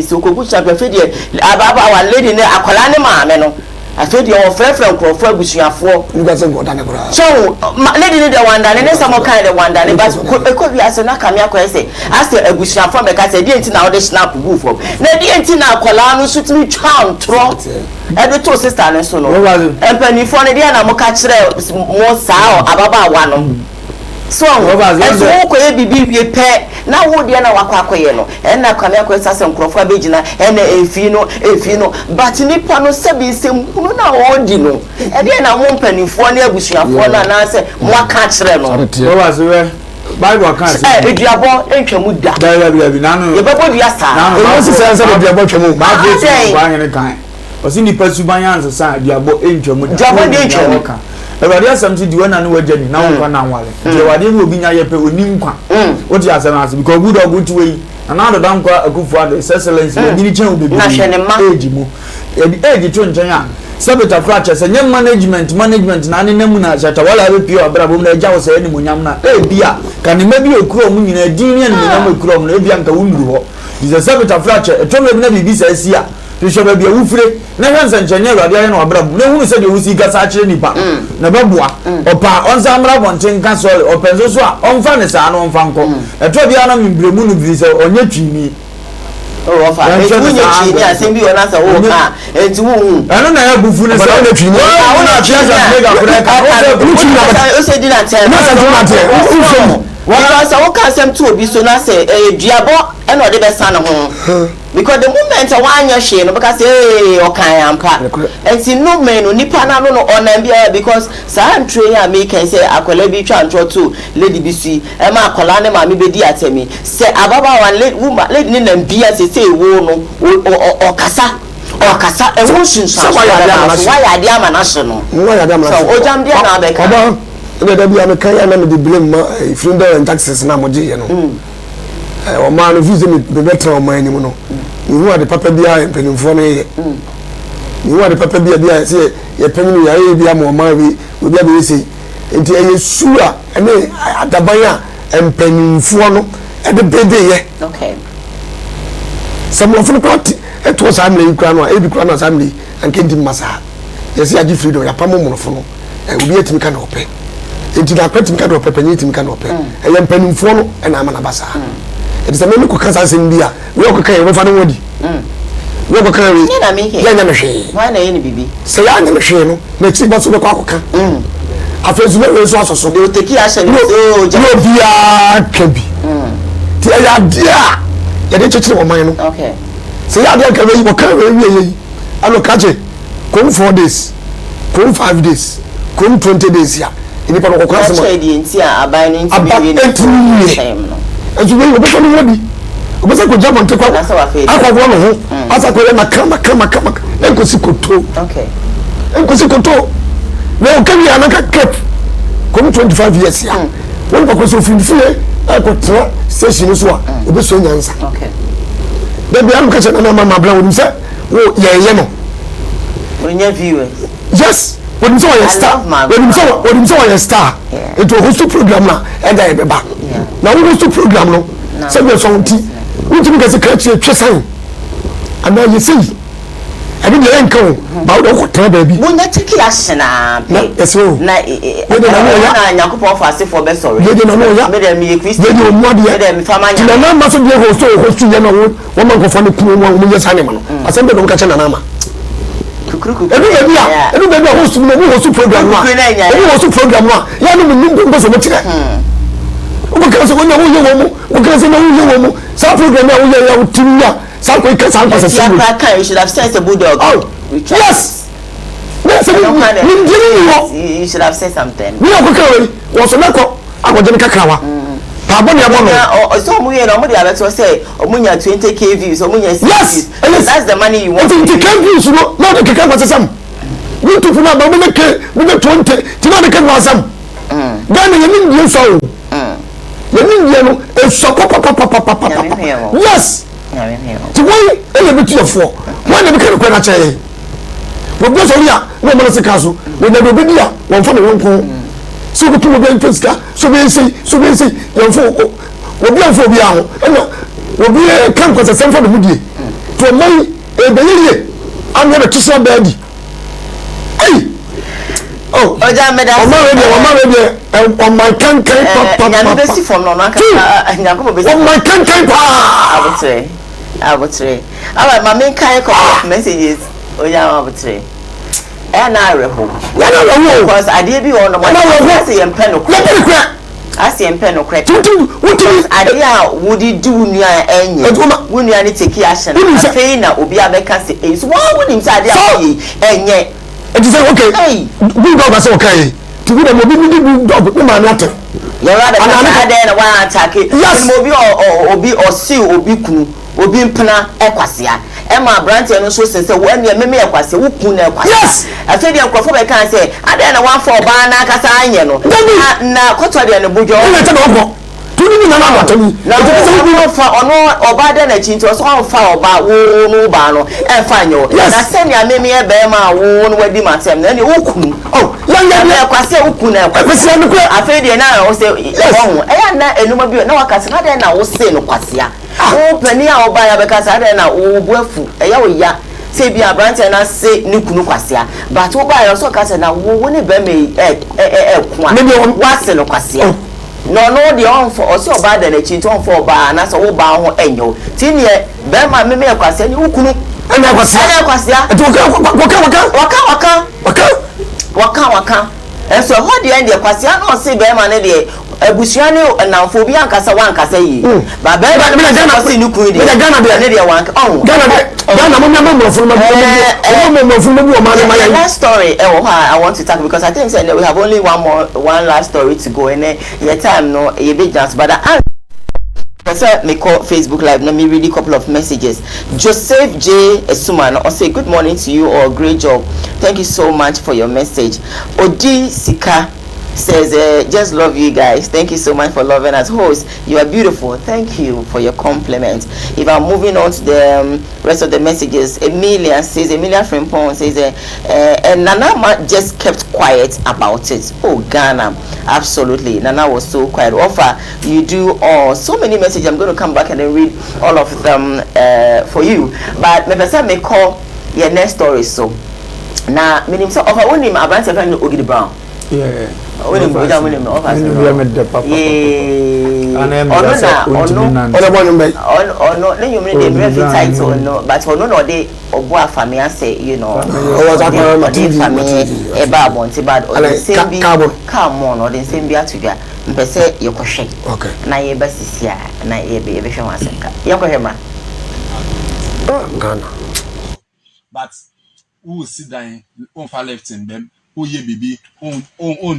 so could push up a video about our lady in a colony man. I told you, our friend from Crawford, which you have for. You got some good. So, my lady, the one that and some kind of one that could be as a Nakamia say, as the wish from the cat, didn't now the snap move up. Now, didn't now Colano shoot me charm, trot. And the two sisters and so on. And Penny for the Diana Mocatra more sour, Ababa one. So, as all could be pet. Now, would you know what and now come here with some Crawford Vigina and a fino, but Nippon Sabi sim, who now all you know. And then I won't penny for near which you have one and answer, what catch them. Bible can't say, if you are born, ain't you would die. You better be a star. It was a sense of the about you. My day, any kind. Was in the Persubians aside, you are both angel. Java Everybody has something to do and no journey. Now, one. You will be near your Nimpa. What you have because good or good way. Another damn a good father, excellence, miniature will be national age to China. Sabata fractures and young management, Nani Namuna, Shatawala, Pure, Brabum, Jawas, any Munamna, Bia, can you maybe a chrome in a dinian number chrome, Ebianca Windu? Is a Sabata fracture, a total never be says here. You shall be a woofre, never and Janela, Diana, Brab, no one said you will see Gasachi Nipa, Nababua, or Pa, on Zambra, on Tin Castle, or Penzosua, on Fanessa, and on Fanco, a Tobiana in Bremun visa on your chimney. Oh, I think you answer all that. And to whom I don't have Buffon. I want to change. Because the moment I want your shame, because hey, okay, I'm part. And see, no man, no Nipana, no on Nambia, because Sam Trey, I make and say, I could let me try and draw to Lady BC, Emma Colana, Mammy Bedi at me. Say, Ababa, one late woman, lady and Bia, say, woman, or Cassa, or Cassa, and Washington. Why are they national? Why are they national? Ogyam, dear, now they come. There be a kind of the blame if you don't taxes now, you know. Or man of using the better of my anymore. You are the papa beer and penny for me. You are the papa beer, say, a penny, I be a more marry, will be able to say, and you sure, and then at the buyer and penny for at the baby. Okay. Some of the party, it was family, grandma, every grandma's family, and came to Massa. You see, I give freedom, a pamonophone, and we get me can open. It did not put him can open, and can open, and then penny for and I'm an abassa. It's a many cooks in India. We all carry with another. We all carry. Yana machine. Why any baby? Say, I'm the machine. Makes it possible. I feel very resources. So they will take us and no, dear, can be. Dear, you didn't check on mine. Okay. Say, I don't carry you. Carry. I look at it. Come 4 days. Come 5 days. Come 20 days here. In the Panoco, I buy into and you will become ready. Because I could jump on top of that's how I feel. I have one of them. As I go in, come. And go see Koto. Okay. And go see Koto. Now, can you another cap? Come 25 years here. One because of fear, I could try station as well. It was so answer. Okay. Then the uncle and Mamma Brown said, oh, yeah, when your viewers. Yes. When you saw a star, when you saw a star, it was a program now, and I be back. Now we to program no. Say we some tea. We to get a catch a chasing. And now you see. I didn't let go. But what baby? When you take action, yes, no. Na Yakupo for say for best sorry. They don't know ya. Me Christian. They don't know ya. Them family. The man must be host to you woman go for the cool one we just animal. I said don't catch an anama. Everybody host to program one. Every host to program one. Ya no me go so much. Because when you some program you should have said a bulldog. Oh, yes. You should have said something. We are was a local. I was in Kakawa. So say, Omunya 20k views, Omunya. Yes, that's the money you want. 20k views, not the Kakawa.
YouTube na ba me ke 20 ti na me ke wasam Ghana yemi ye so yemi no e so papa yes ti won e le bitu yefo won na me ke ko na che wo bo so ya no mo se kaso wo na do bi dia won fa me won so ko tumo ben teska so be say yon fo obi anfo bi aho eno obi kan ko se semfo de mudie to mai e be yeye anya be tisa baadi ai oh
Ogyam me da
o ma we be on my kan papa
nya be si fom no aka nya ko be si
on my kan pa
abutre aba ma me kan ko messages Ogyam abutre na reho because ade bi on no ma say yempe no asi yempe no correct ade a wodi du nua enye wonua ni take action afei na obi abeka say eh so woni msa ade a yi enye
it is okay Bulldog ba say okay to be the Bulldog we man attack
you rather ade na one attack obi osi obi kunu obi mpena ekwasea ema branche no so sese wo ene meme ekwase wo kun na ekwase
yes
afedi enkrofo be kan say ade na wan for ba na kasa anye no na koto de no bujo
o te no bo tuni na na atani
na wo fa ono oba de na chinti so wan fa oba wo no ba no enfa anye na se ni ameme e be ma wo no wadi matem na ni wo kun
oh ya
ekwase wo kun na ekwase
no
afedi na wo say wo eya na enuma bi na wakase na de na wo say no kwasea o pani a oba ya beka sa na o buafu eya wo ya se bi abrante na se ni kunu kwasea but oba ya so ka se na wo ni be me kwa wase no kwasea no de on for o se oba da na chi to on for oba na so wo ba ho enyo ti ne be ma me kwasea ni ukunu
ana kwasea
waka so ho de en de kwasea no se be ma ne de abusua ne nanfo bi ankasa wankasa yi ba be na si ni kunu de
Ghana
ne de wanka
Ghana mo mo fun mo
last story I want to talk because I think we have only one last story to go and your time no a big chance but Professor me call Facebook Live. Let me read a couple of messages. Joseph J. Esuman, or say good morning to you or great job. Thank you so much for your message. Odi Sika says, just love you guys. Thank you so much for loving us. Host, you are beautiful. Thank you for your compliment. If I'm moving on to the rest of the messages, Emilia Frimpong says, and Nana just kept quiet about it. Oh, Ghana, absolutely. Nana was so quiet. Wofa, you do so many messages. I'm going to come back and then read all of them for you. But maybe may call your next story. So now, meaning so of our name, I've answered Ogyam Brown.
Yeah.
Ogyam but ono no de obo afame ase you know e ba bonti bad o same bi come on o de same bi atudwa mpese yekohwe na ye ba sisia na ye be hwe wasenka yekohwe ma
Ghana but who sit down on far left in them who ye bibi on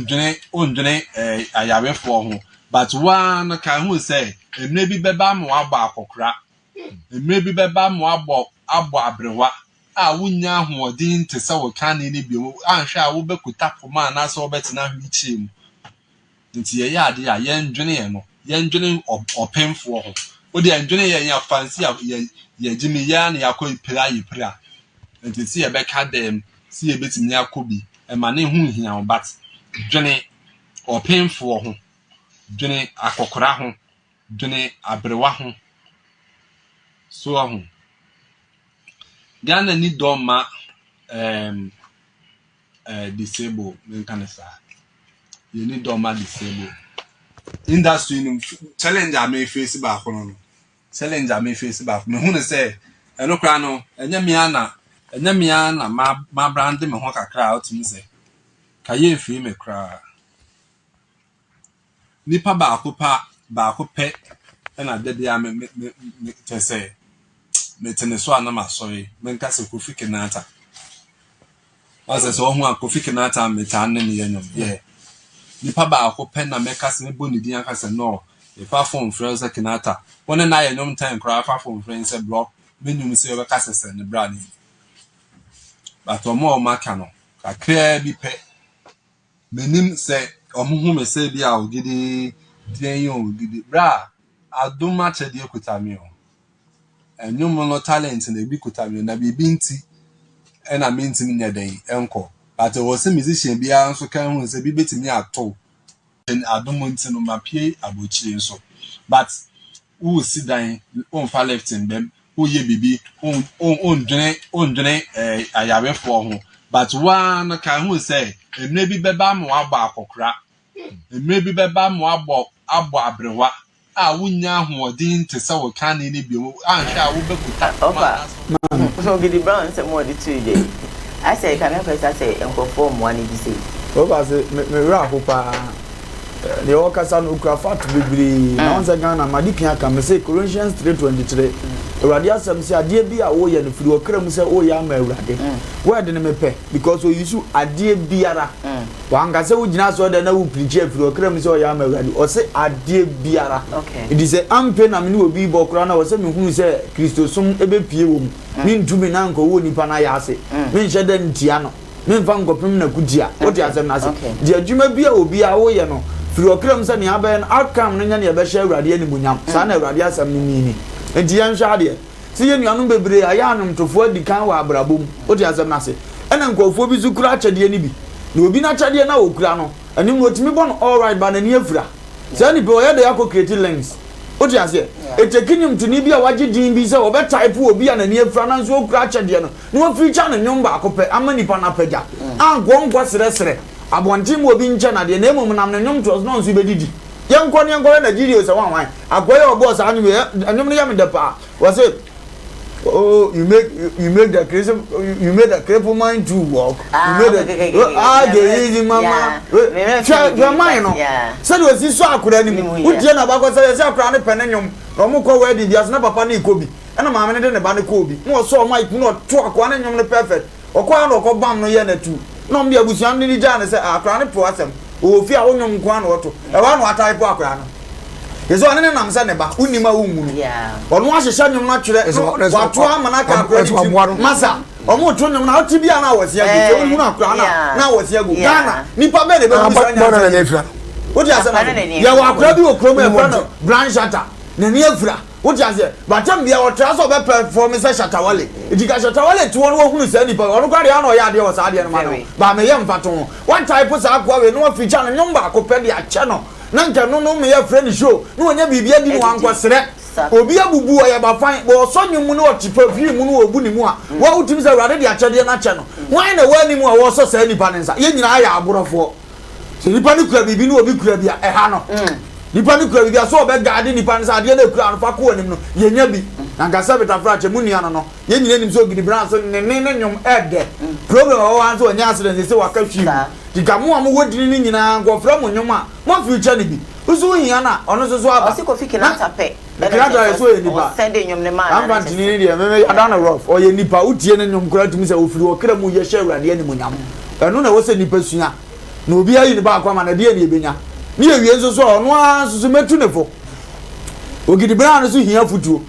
dwene ayarefo ho but one can who say maybe beba mo aba akokra maybe beba mo abo abrewa wunya hoodin te se wo kan ni bi anhwe a wo bekuta poma na so betina hwichi mu nti ye ya ade a yen dwene opemfo ho wo de ndwene ye ya fancy ye jimi ya na yakọ ipira nti se ye beka dem se ye betimi akobi e ma ne hu hia but dwene opemfo ho dwene akokora ho dwene abrewa ho so ho Ghana ni doma disable menkanesa you need doma disable industry challenge am face ba ko no challenge am face ba me hu ne say eno kra no enya me ana ma brand me ho kakra out me say kaye free me kra nipa ba ko pe na dede am me say metene so anama sorry menka se Kofi Kenata asa so ho a Kofi Kenata metane ne yenyom ye nipa ba akopɛ na meka se bo ne din aka se no if I phone friends Kenata one na yenyom time cry fa phone friends block menum se be ka se ne bra ni but omo maka no kakra bi pe menim se omuhu me se bia ogidi den yo ogidi bra adoma chede ekutami o enyum no talent na bi kutami na bi nti ena menti nya den enko but was a musician bia nso kan hu se bi betimi ato en adomo nti no mapie abochire nso but who sit down on far left in them who ye bibi on dwene ayarefo ho but one can who say maybe beba mo aba akokra maybe beba mo abo abrewa a wunya hoodin te se wo kan ni bi anhwa wo bekuta
so gidi brown say more the 2 day I say can I say enko mo ani bi say
Wofa say me ra hopa the Okasa no Ukrafat bibiri na once Ghana madipia aka me say Colossians 3:23 Awurade asem say ade bia wo ye no firi okram say o ya ma Awurade word ne mepe because o yisu ade biara wanga say wo gina so da na wo preach firi okram say o ya ma Awurade o say ade biara it is say ampe na me no obi bo kra na wo say me hunu say Kristo som ebe pie wo mi ntumi na nko wo nipa na ya ase me nche da ntia no me mfa nkopem na kudia o ti asem na ase di adwuma bia obi a wo ye no firi okram say ne aben outcome no nya ne be hye Awurade animunyam sa na Awurade asem ni enti yan hwa de si ye nuanum bebre ayanum tofo adikan wa abrabom o ti asem na se ena nkofo bi zukura achede ni bi na obi na achede na okura no anim otimi bon all right ba na ni afura say ni be o ye de yakọ create links o ti ase etekinim tuni bi a waje din bi say o be type obi a na ni afura na so okura achede no no feature na nyom ba akopẹ amani pa na pagya anko nko sere abonti mo obi nche na de na emum nam na nyom to no nso be didi yanko Nigeria say wan agoye obo sa anyum ne yam de pa was it oh you make the crazy you made the cripple mind to walk you made the easy mama your mind no said was this so akura ni mu udie na ba ko say akura ne penenum no mo ko wedding dia na papa na ikobi na mama ne de ne ba ne kobi mo so mic no to akwa ne nyum ne perfect okwa na okọ bam no ye na tu no m dia busuan ni ja ne say akura ne pro asem o fi a wonyum kwa na oto e wa no atai po akura no yeso ane nam se ne ba unima wumunu ono ahehya nyum na twere wato amana ka akura masa omo to nyum na oti bia na wose agu te wunu akura na wose agu Ghana nipa be de be
na nefra
odi asema ya wa akura bi okrom e fra no brand shatter na ni afura odi ase batam bia o tra so be performance shatter wale edika shatter wale to ono hunu se nipa ono kware ya no ya de o sa de no ma no ba me ye mfato one type sa akwa we no feature no nyum ba akopɛ de ache no na nka no me ya friend show no onya bibia di no ankwasere obi abubu o ya ba fan bo so nyum no otipa firi mu no obu ni mu a wa utimi se Awurade de ache de na ache no wan na wani mu a wo so sa nipa nensa ye nyina ya aborofo se nipa ni kura bibi no obi kura bia ha no nipa ni kura bia so obe gade nipa nensa ade na kura no fa ko anim no ye nya bi na nka beta fra che mu nia no ye nyina nim so gidi bran so ne nyum ede problem o wan so onya accident se waka hwi diga mo am wodini ni nyina gofra mo nyoma mo future ni bi usu hia na ono so aba
o se ko fiki na tape
na so ye nipa
send nyom ne ma
am ban tini ni de me adana rough o ye nipa utie ne nyom kura tumi se ofiri o kra mu ye hye Awurade ani mo nyam eno na wo se nipa sua na obi ayi ni ba akwa ma na de ni ebenya ni ewie nso so ono aso metu ne fo ogidi bra no so hia futuo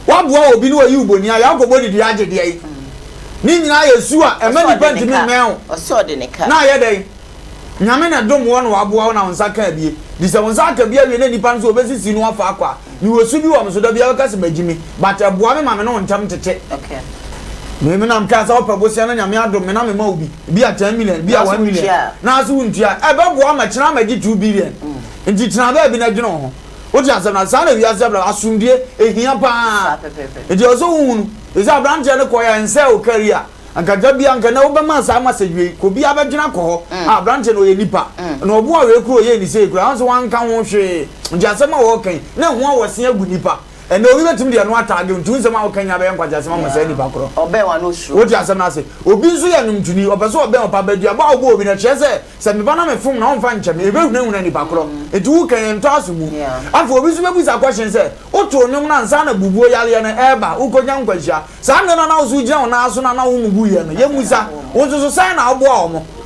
waboa obi no ayi uboni a ya kobo didi agede ai ni nyina yesu a emani penti mi meo
o so de ne ka
na ye dai nyame na dom wo no waboa na wonsa ka bie di se wonsa ka bie na nipa nso obesisi no afa akwa ni wosu bi wo mso da bia ka se magimi but aboa me ma me no ntam tete
okay
me na mka sa opabosia na nyame adom me na me ma obi bia 10 million bia 1 million na so untua e be boa ma kira magi 2 billion nti tina ba bi na dwene ho o ti asem na sa na wi asem na asumdie ehia pa nti o so hunu eza branch ne ko ya nse o career anka dabia anka na wo be ma sa ma sedwe ko bia be dwena ko ho branch no ye nipa na obo a we kuro ye ni se kura so wan kan ho hwe nti asem a wo kan na hu a wo se agu nipa ene obi betim de no atage ntu nsem a wo kan ya be nkwaja asem ma se nipa kuro
obe wa no suru
o ti asem na se obi nso ya numtuni obeso obe opa badua ba obo obi na chese se me ba na me fom na onfa nche me ebe hunu nipa kuro etu wo kan ento asumu afọ obi nso bebusa question se oto onyom na nsa na bubuo yale na eba ukonya nkwahia sa na na usu gina na aso na wo mubu ye no ye musa wo nso so sai na obo a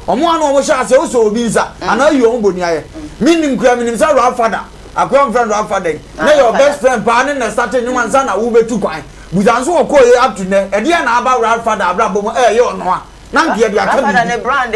omo anu omo sha se oso obi nsa ana yi omo boni aye minim kura minim sa ro father akwa friend ro father na your best friend pa na start nyuma nsa na wo betu kwan buza nso okoye up to ne e dia na aba ro father abra bomo ye ono a na ngia dia ka
bi na brand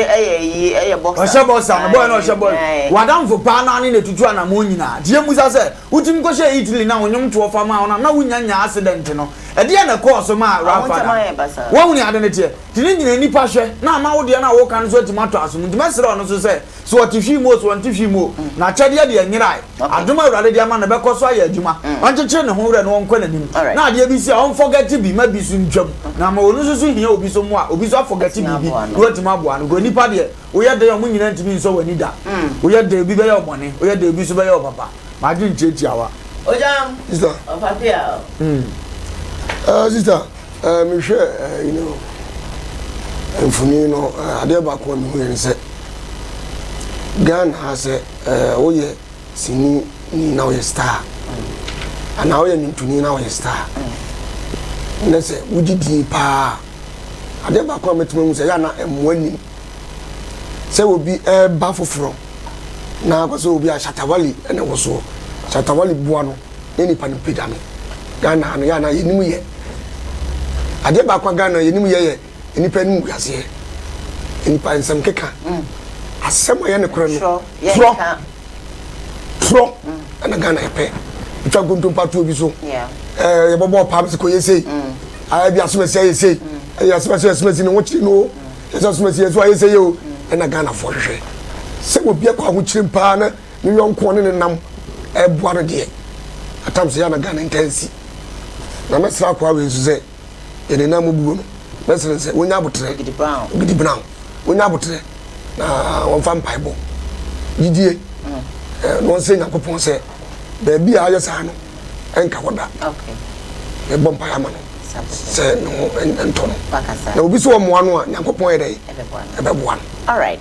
boxer
osha boxer boy no osha boy wadam fo pa na ne tutu ana mo nyina die musa se utim ko she Italy na wonyum to ofa ma na wunya accident no e de na course ma rafa wo woni ade ne tie tini nyina nipa hwe na ma wo de na wo kan so tomato asum ntima sere ono so se so otifhi mo so ontifhi mo na chade de nyirai adoma urade de ama na be koso aye adwuma onchechire ne ho wure no wonko nanim na ade bi si on forget bi ma bi su ntwam na ma onu so hia obi so mo a obi so forget bi wo tima bo an go nipa de wo ye de yo mo nyina ntimi nso wani da wo ye de bi be yo mone wo ye de bi so be yo papa ma ji nchechi awa
Ogyam
sister
Papia
sister me share you know mfuni no ade ba ko mi hu se Ghana has oye sini ni na oye star ana oye ntuni na oye star na se wujidi pa ade ba ko metuma mu se ya na emwani se obi ba foforo na ko so obi a Shatawali ene wo so Shatawali bua no eni pa ni pedame Ghana no ya na yenimu ye ade ba ko Ghana yenimu ye eni pa ni mu yase eni pa nsam keka asema ye ne kro no tro ana Ghana epe bitwa gonto patu obi so ye bobo pa se ko yese ai bi asoma se yese ai asoma se no wochi no ye asoma se so yese yo ana Ghana fo hwehwe se obi akwa ho chirim pa na ni yonko ne nam ebuaro de atam se ya na Ghana intensi na mesra kwa we zuze ye ne nam bubu no mesra se wonya abotre gidi brown wonya abotre na won fa mpaibo gidie no se nyakopon se be bia aye sa no enka woda
okay
e bom pa ama no se no entono na obi so mo ano a nyakopon ede ebe boa no
all right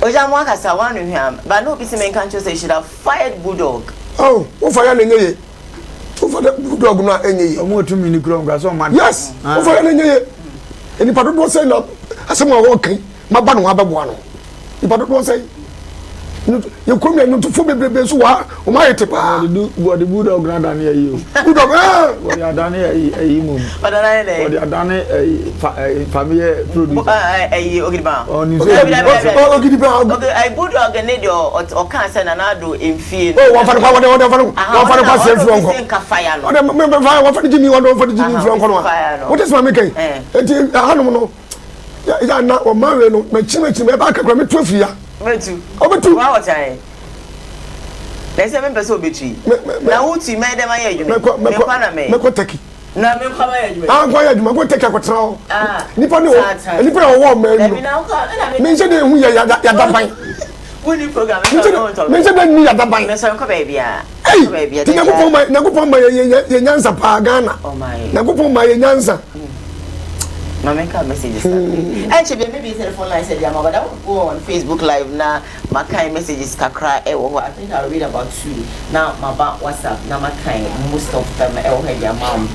Ogyam wakasa wanu hwam but no be se men kan say should have fired Bulldog
oh Wofa ya nenye Wofa da Bulldog no enye
omo tumi ni kro ngwa so man
yes Wofa ya nenye eni pa do say no asema wo kan maba no abeboa no ipa do say you come here to for bebe so wa o ma yete pa
body Bulldog na dan ya yi
Bulldog
body adan ya yi mum
badana le
body adan family produce
Ogriba
oni
Ogriba
okay I Bulldog need your o kan say na na do emfie
oh wa fa pa se fru onko
ka fire no
o de me fa wa fa di mi wa do fa di mi fru onko no what is my making enti hanom no ya na o mawe no ma chime e ba kakra me to afia
metu
obetu
wa wa tai na se me pese obetui na wuti me dem aye adwuma me kwa na me
ko taki
na me kwa aye adwuma
an kwa aye adwuma ko taki akotra o nipa ni o nipa o wo ma no me se de hu ya daban
woni program
me se de ni ya daban
me so ko baby a
ko baby a na ko pon ma ye nyansa pa Ghana
oh my
na ko pon ma ye nyansa
Mama can messages. Actually, maybe telephone line said, but I will go on Facebook Live now. My kind messages can cry. I think I'll read about 2. Now, my WhatsApp. Now, my kind, most of them, I will have your mom.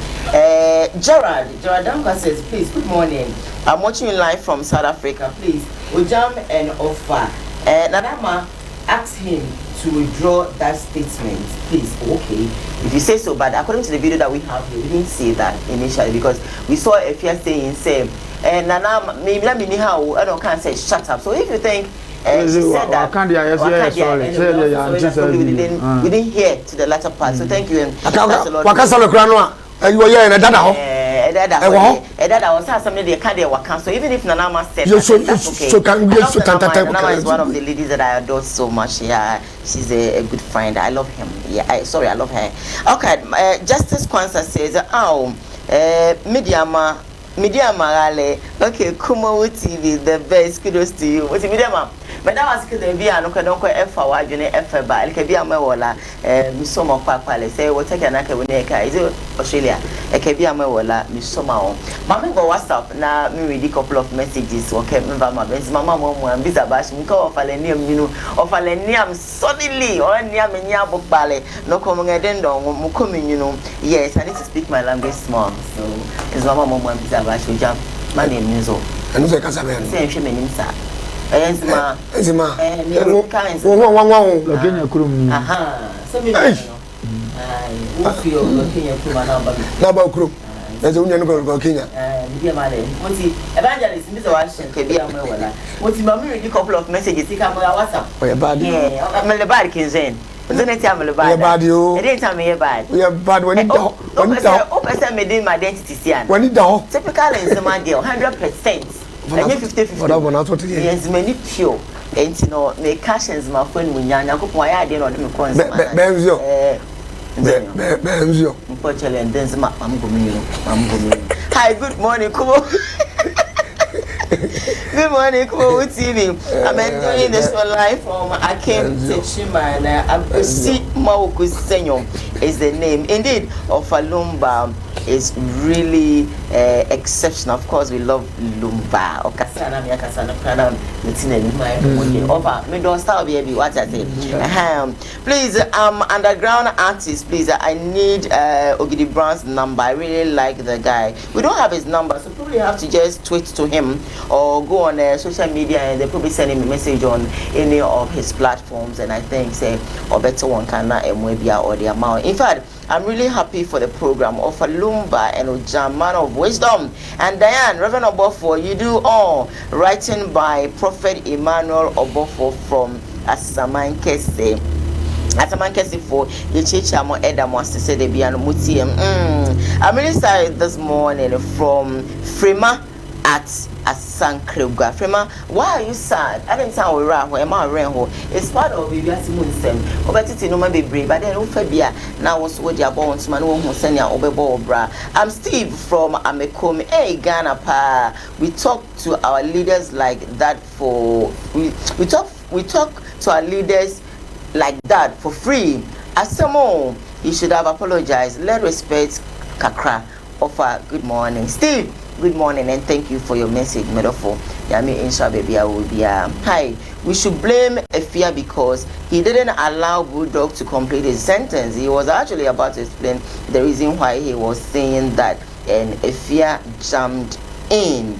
Gerard Damka says, please, good morning. I'm watching you live from South Africa. Please, Ogyam and Wofa. Nadama, ask him to withdraw that statement, please. Okay, if you say so, but according to the video that we have here, we didn't see that initially because we saw a fear saying same. And Nana, maybe let me how I don't can't say shut up. So if you think she said that, we didn't hear to the latter part. So thank you and thanks a lot.
You were here in a dada.
That was something they can't work. So even if Nana said Nana is one of the ladies that I adore so much. Yeah, she's a good friend. I love him. Yeah, I love her. Okay, Justice Kwanzaa says, Media Marale. Okay, Kumawood TV, the best. Kudos to you. What's Media? But that was because be an don't ever why you never buy. It can be a mewola. Misoma Papa, say, what take an acre with Neka is Australia. It can be a mewola, Misoma. Mamma go WhatsApp now, me read a couple of messages. Okay, remember my best mamma, and Bizabash, Miko of Alenium, you know, of Alenium suddenly or near Menia book ballet. No coming a dendo, Mukumin, you know. Yes, I need to speak my language small. So it's Mamma and Bizabash, who jump. My name is O.
And the Casaman.
Same shame in himself.
Enzima.
Kenya krum.
Aha. So me Wofa Kenya krum na ba.
Na ba krum. Na zo nya no ko Kenya.
Media Male. Monty, evangelist, Mr. Washington, Kabia Mola. Monty, Mammy, read a couple of messages. He come on WhatsApp.
Oh, your bad.
Yeah, I'm a bad Kinzen. Don't tell me about
bad. You
didn't tell me bad.
We are bad when it down. When it down.
Open made my identity.
When it down.
Typical in some deal, 100%. And 50-50.
What I want to
yes, many pure. And you know, my cash is my friend when you're not why I didn't know the
Benzo.
Unfortunately, and then I'm going. Hi, good morning, Kumo. Good morning, Kumawood TV. I'm enjoying this one live from Akem Techimana. Abusi Maukusenyo is the name. Indeed, Lumba is really exceptional. Of course, we love Lumba. Okasana, Miakasana, Pranam, Litina, Over, me don't stop, baby. What I say? Please, underground artist, please. I need Ogidi Brown's number. I really like the guy. We don't have his number, so probably have to just tweet to him or go on social media and they probably send him a message on any of his platforms. And I think say or better one can maybe or the amount. In fact, I'm really happy for the program of Lumba and Ogyam, man of wisdom, and Diane, Reverend Obofo. You do all writing by Prophet Emmanuel Obofo from Asamankese. Asamankese for the church. I'm to say the piano mutiem. I'm really sorry this morning from Frema at Asankrega. Frema, why are you sad? I didn't sound right where my renho. It's part of you as Munsem. Obetiti no man be brave, but then Ufabia now was what your bones man who send your obebo bra. I'm Steve from Amekom. Hey Ghana pa. We talk to our leaders like that for we talk to our leaders like that for free. As some more, you should have apologized. Let respect Kakra. Offer good morning, Steve. Good morning and thank you for your message, Medofo. Yami Insha baby, I will be hi. We should blame Efia because he didn't allow Bulldog to complete his sentence. He was actually about to explain the reason why he was saying that, and Efia jumped in.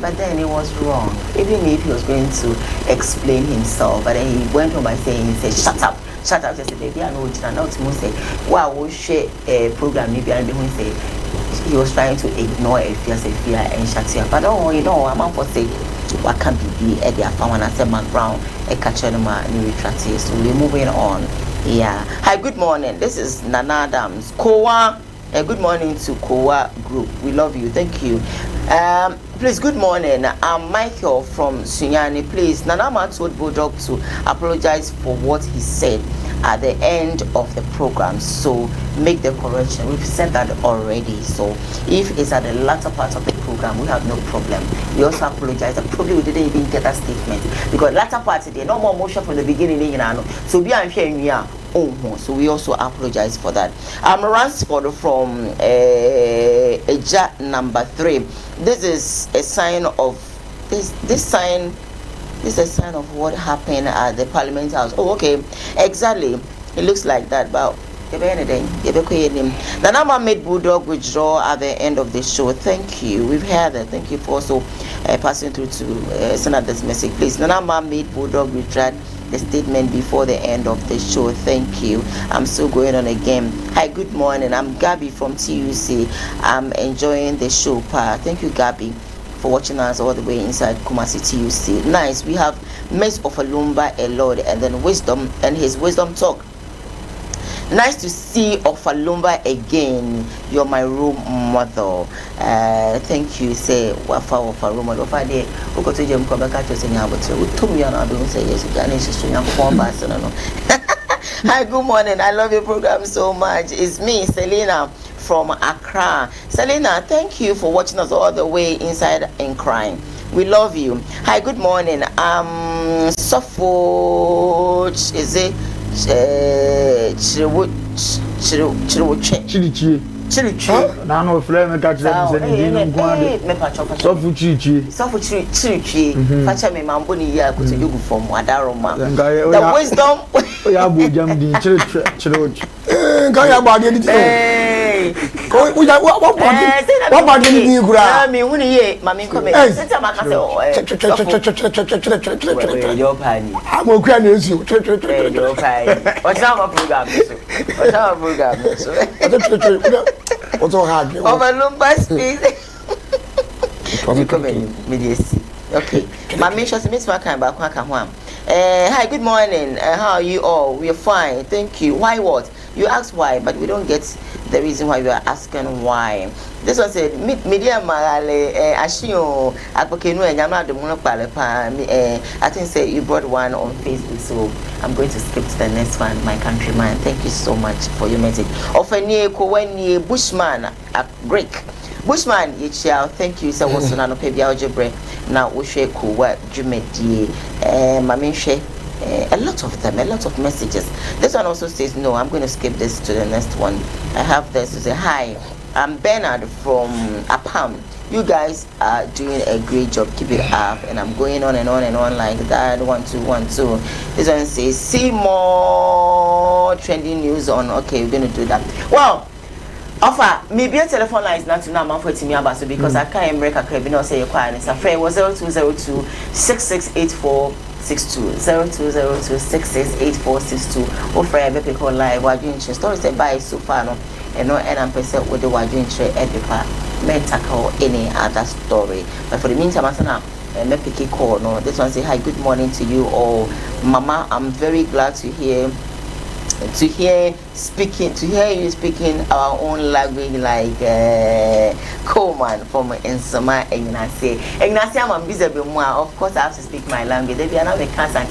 But then he was wrong. Even if he was going to explain himself, but then he went on by saying, he said, shut up. Shut up, just baby. I know it's not to say, wow, we'll share a program. Maybe I didn't say he was trying to ignore Efia and shut up. But oh, you know, I'm out for say, what can be at their farm and I said, my ground, a catcher, new retracted. So we're moving on. Yeah. Hi, good morning. This is Nana Adams. Koowaa. Good morning to Koowaa Group. We love you. Thank you. Please, good morning. I'm Michael from Sunyani. Please, Nanama told Bulldog to apologize for what he said at the end of the program. So make the correction. We've said that already. So if it's at the latter part of the program, we have no problem. We also apologize. Probably we didn't even get that statement because latter part today, no more motion from the beginning. So be I'm hearing you. So we also apologize for that. I'm Ransford from Eja number 3. This is a sign of this sign is a sign of what happened at the Parliament House. Oh, okay, exactly. It looks like that, but Nanama made Bulldog withdraw at the end of the show. Thank you. We've heard that. Thank you for also passing through to send out this message. Please, Nanama made Bulldog withdraw the statement before the end of the show. Thank you. I'm still going on again. Hi, good morning. I'm Gabby from TUC. I'm enjoying the show. Thank you, Gabby, for watching us all the way inside Kumasi TUC. Nice. We have Miss of Lumba a Lord and then Wisdom and his Wisdom Talk. Nice to see Lumba again. You're my role model. Thank you. Say Wofa role model. Wofa de uko to jem ko beka to senya abotre. Utum ya na do say yes. Jani shisu nya ko ba se no. Hi, good morning. I love your program so much. It's me, Selena from Accra. Selena, thank you for watching us all the way inside and crying. We love you. Hi, good morning. Suffolk is it?
Chirichi. Nano flame catch them and Sofu Chichi.
Sofu Chirichi. Facha me mamboni ya kutu yugu from Wadaroma. The wisdom.
Yabu jam di church.
Kaya bagi ni. What bagi ni gura?
Me wuni ye mami come. Senta makase o. Yo pani.
Amo kwa nesu.
Yo pani. What's our program? What's our program?
What's hard?
Over Lumba speak. Okay. My mission is Miss Makan Bakwan. Hi, good morning. How are you all? We are fine. Thank you. Why what? You ask why, but we don't get the reason why you are asking why. This one said, media malale, ashio, apokenu, and yama de monopalepa. I think say you brought one on Facebook, so I'm going to skip to the next one, my countryman. Thank you so much for your message. Ofenie Koweni Bushman, a Greek. Bushman, thank you so much. No pay algebra. Now we share Koowaa Jumedi, Mamishe. A lot of them, a lot of messages. This one also says no. I'm going to skip this to the next one. I have this to say hi. I'm Bernard from Apam. You guys are doing a great job. Keep it up. And I'm going on and on and on like that. 1 2 1 2. This one says see more trending news on. Okay, we're going to do that. Well. Offer maybe a telephone line is not to now for me about so because I can't break a crab no say quiet. It's a friend was 0202 668462 0202 668462 offer a baby call live wajin story say by so far no and no and I'm percent with the wajin edipa may tackle any other story. But for the meantime I now me pick a call no this one say hi good morning to you all. Mama, I'm very glad to hear you speaking our own language like Koowaa from Nsoma Ignacia. I'm busy with more. Of course I have to speak my language. They be another cancer and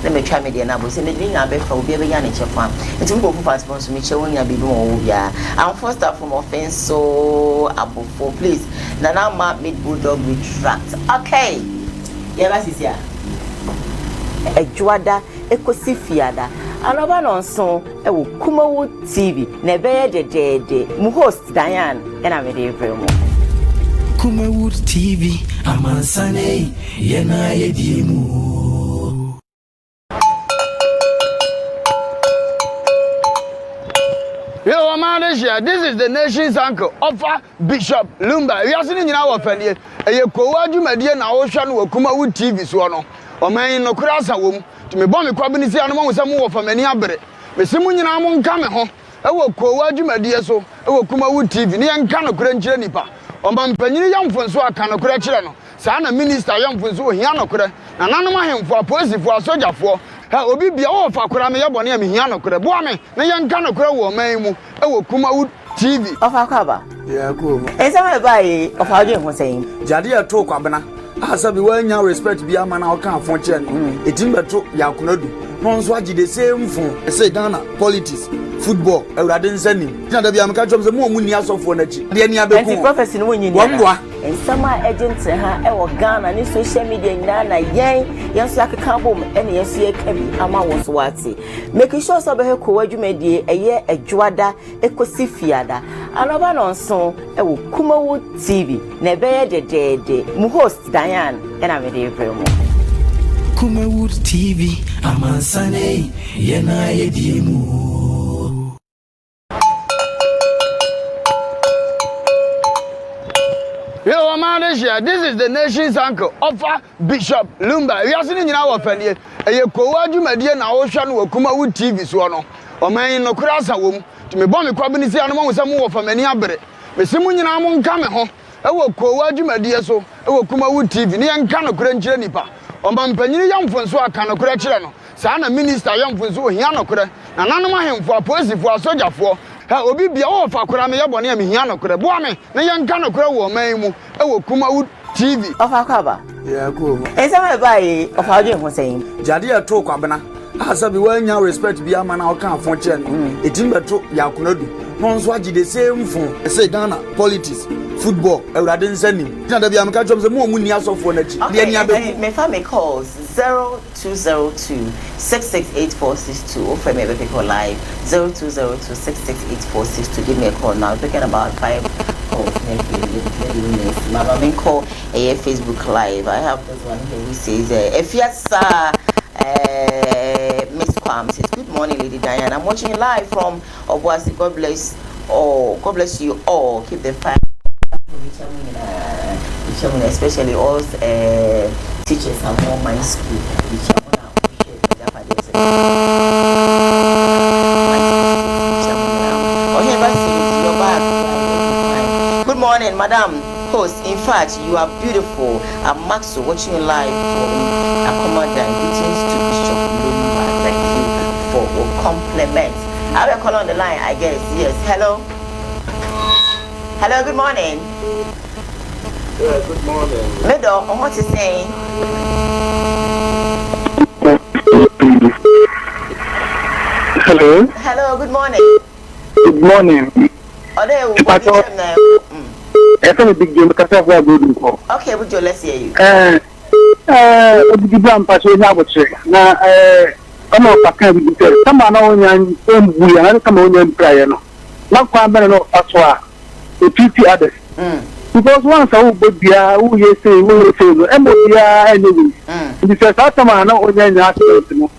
let me try me the nabo. Say me doing a bit for be a yan farm. It's we go for fast to me showing ya be more yeah. I'm first up from offense so above for please. Nana ma meet Bulldog retract. Okay. Yeah, that's it yeah. A juada ekosifiada. Another on song, Kumawood TV, Nebe de mu host Diane, and I'm a
Kumawood TV, Amansane, Yena Yedimu.
Yo, Malaysia, this is the nation's uncle, Ofa Bishop Lumba. We are sitting in our family. A Koowaa Jumedia na Ocean or Kumawood TV Swano. O man no Krasa womb. To me bomb kwabini si anoma wose mu wofa mani abere me simu nyina mo nka me ho e wo Koowaa Dwumadie so e wo Kumawood TV ne nka no kura nkyere nipa o ma mpanyini yamfonso aka no kura kyere no saa na minister yamfonso o hia no kura na nanom ahemfo apolisifoɔ asogyafoɔ ha obi bia wo fa kura me yebɔ ne me hia no kura boa me ne nka no kura wo man mu e wo Kumawood TV
ofa kwaba
yeah cool
ensama bai ofa odwe ho sɛn
jade ya to kwabena asabi wanya respect bi ama na oka afon che no etimbeto yakunadu no nso agi the same phone say Ghana politics football awurade nsani tina da bi am ka chom se mo ni asofo na chi de ni abeku
anti prophecy no wonyi ni wamboa ensama agent ha e wo Ghana ni social media nyina na yen so akeka bom ene yen so yeka bi ama wo so wate make sure so be he Koowaa Dwumadie eye adwoada ekosifiada anova no nso e wo Kumawood TV na be de mu host Diane and I'm a
Kumawood TV, Amansane, Yena Yedimu.
Yo, Malaysia, this is the nation's uncle, Ofa Bishop Lumba. We are sitting in our family. A Koowaa Dwumadie na Ocean or Kumawood TV Swano. O man no Krasa womb. To me bomb kwabini si anoma wose mu wofa mani abere. Me simu nyina mo nka me ho. E wo Koowaa Dwumadie so, e wo Kumawood TV ne nka no kura nkyere nipa. O ma mpanyini yamfonso aka no kura kyere no. Saa na minister yamfonso o hia no kura. Na nanom ahemfo apolisifoɔ asogyafoɔ ha obi bia wo fa kura me yebɔ ne me hia no kura boa me ne nka no kura wo man mu e wo Kumawood TV
ofa kwaba
yeah cool
ensama bai ofa odwe ho sɛn
jade ya to kwabena asabi wanya respect bi ama na oka afon che no etimbeto yakunadu no nso agi the same phone say Ghana politics football awurade nsani tina da bi am ka chom se mo ni asofo na chi de ni abeku
me fa me calls 0202 668462 or from every call live 0202 668462 give me a call now talking about 5 calls next mama me call a Facebook live I have this one here he says if yes Miss Kwam says good morning Lady Diane I'm watching you live from Obuasi. God bless you all keep the fire especially all teachers and home my school good morning madam host. In fact, you are beautiful. I'm Maxo, watching you live from Akomadan. Greetings to Bishop Lumba. Thank you for your compliments. I will call on the line, I guess. Yes. Hello. Hello, good morning.
Yeah, good morning.
Middle, what you saying?
Hello.
Hello, good morning.
Good morning.
Are there what
big game because of what good for.
Okay, would you let's hear you.
The grand passion now would say. Now, I'm not can be said. Come on, we are come on prayer. Not quite better as well. The 50 others. Because once I would be who you say, and would be anyway. Because after my no one accident.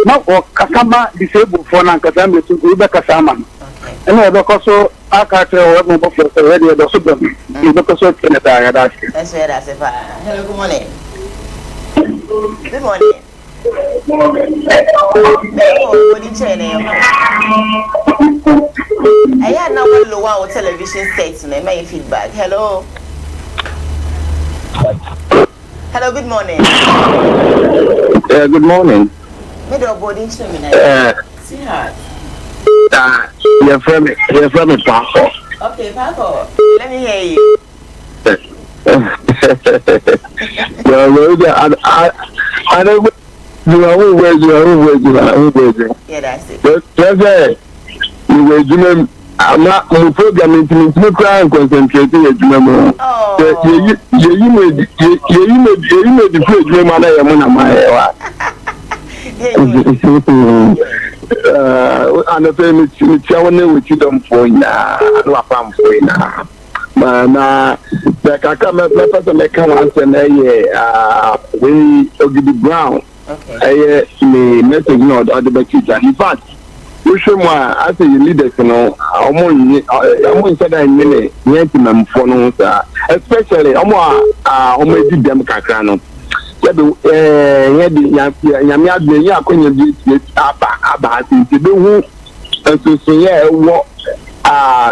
Not or Kasama disabled for Nankasam to Rebecca Saman. And I also I can't tell what already the super because of Canada.
That's where that's it. Hello, good morning. Good morning. I had no low television states and my feedback. Hello. Hello, good morning.
Good morning.
Middle boarding seminar. Sweetheart.
You're from Paco.
Okay, Paco. Let me hear you.
I don't you are always.
Yeah, that's it.
You were doing. I'm not programming to cry and concentrating at you. You made the first dream I am on my and the famous with you don't point now. I know I'm for now. The Kakama Pepper make once and we Ogyam Brown. Okay. Me message not other teacher. In fact, you show me as a leader, you know, I'm said I mean, Yantimam for no, especially I'm them Kakrano. Yamia,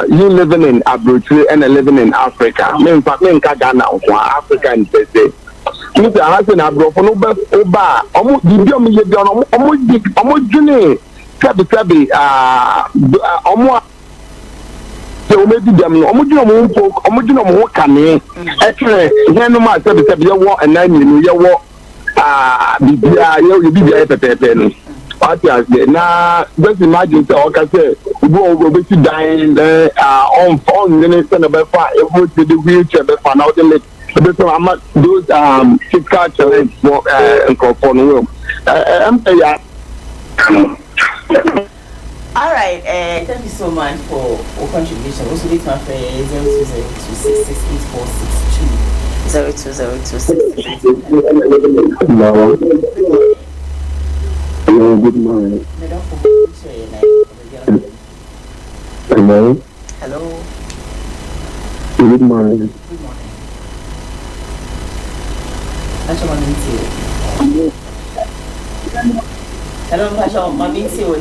you living in Abruzzo and living in Africa. Men Ghana, Africa and say. Mr. Hassan Abrofono Oba, almost Juni, Sabi, almost. So maybe them Omujino Kane, actually, no matter the war and 9 million war, BBI, now, just imagine, so I can say, go to dine on phone, then it's about 5, to the wheelchair, but for now, those chip card challenge for room.
All right, thank you so much for contribution. Also, this my friend 0202668462.
Hello, good morning. Hello.
Hello.
Good morning.
Good morning. That's your hello, Pasha, Mammy, TV.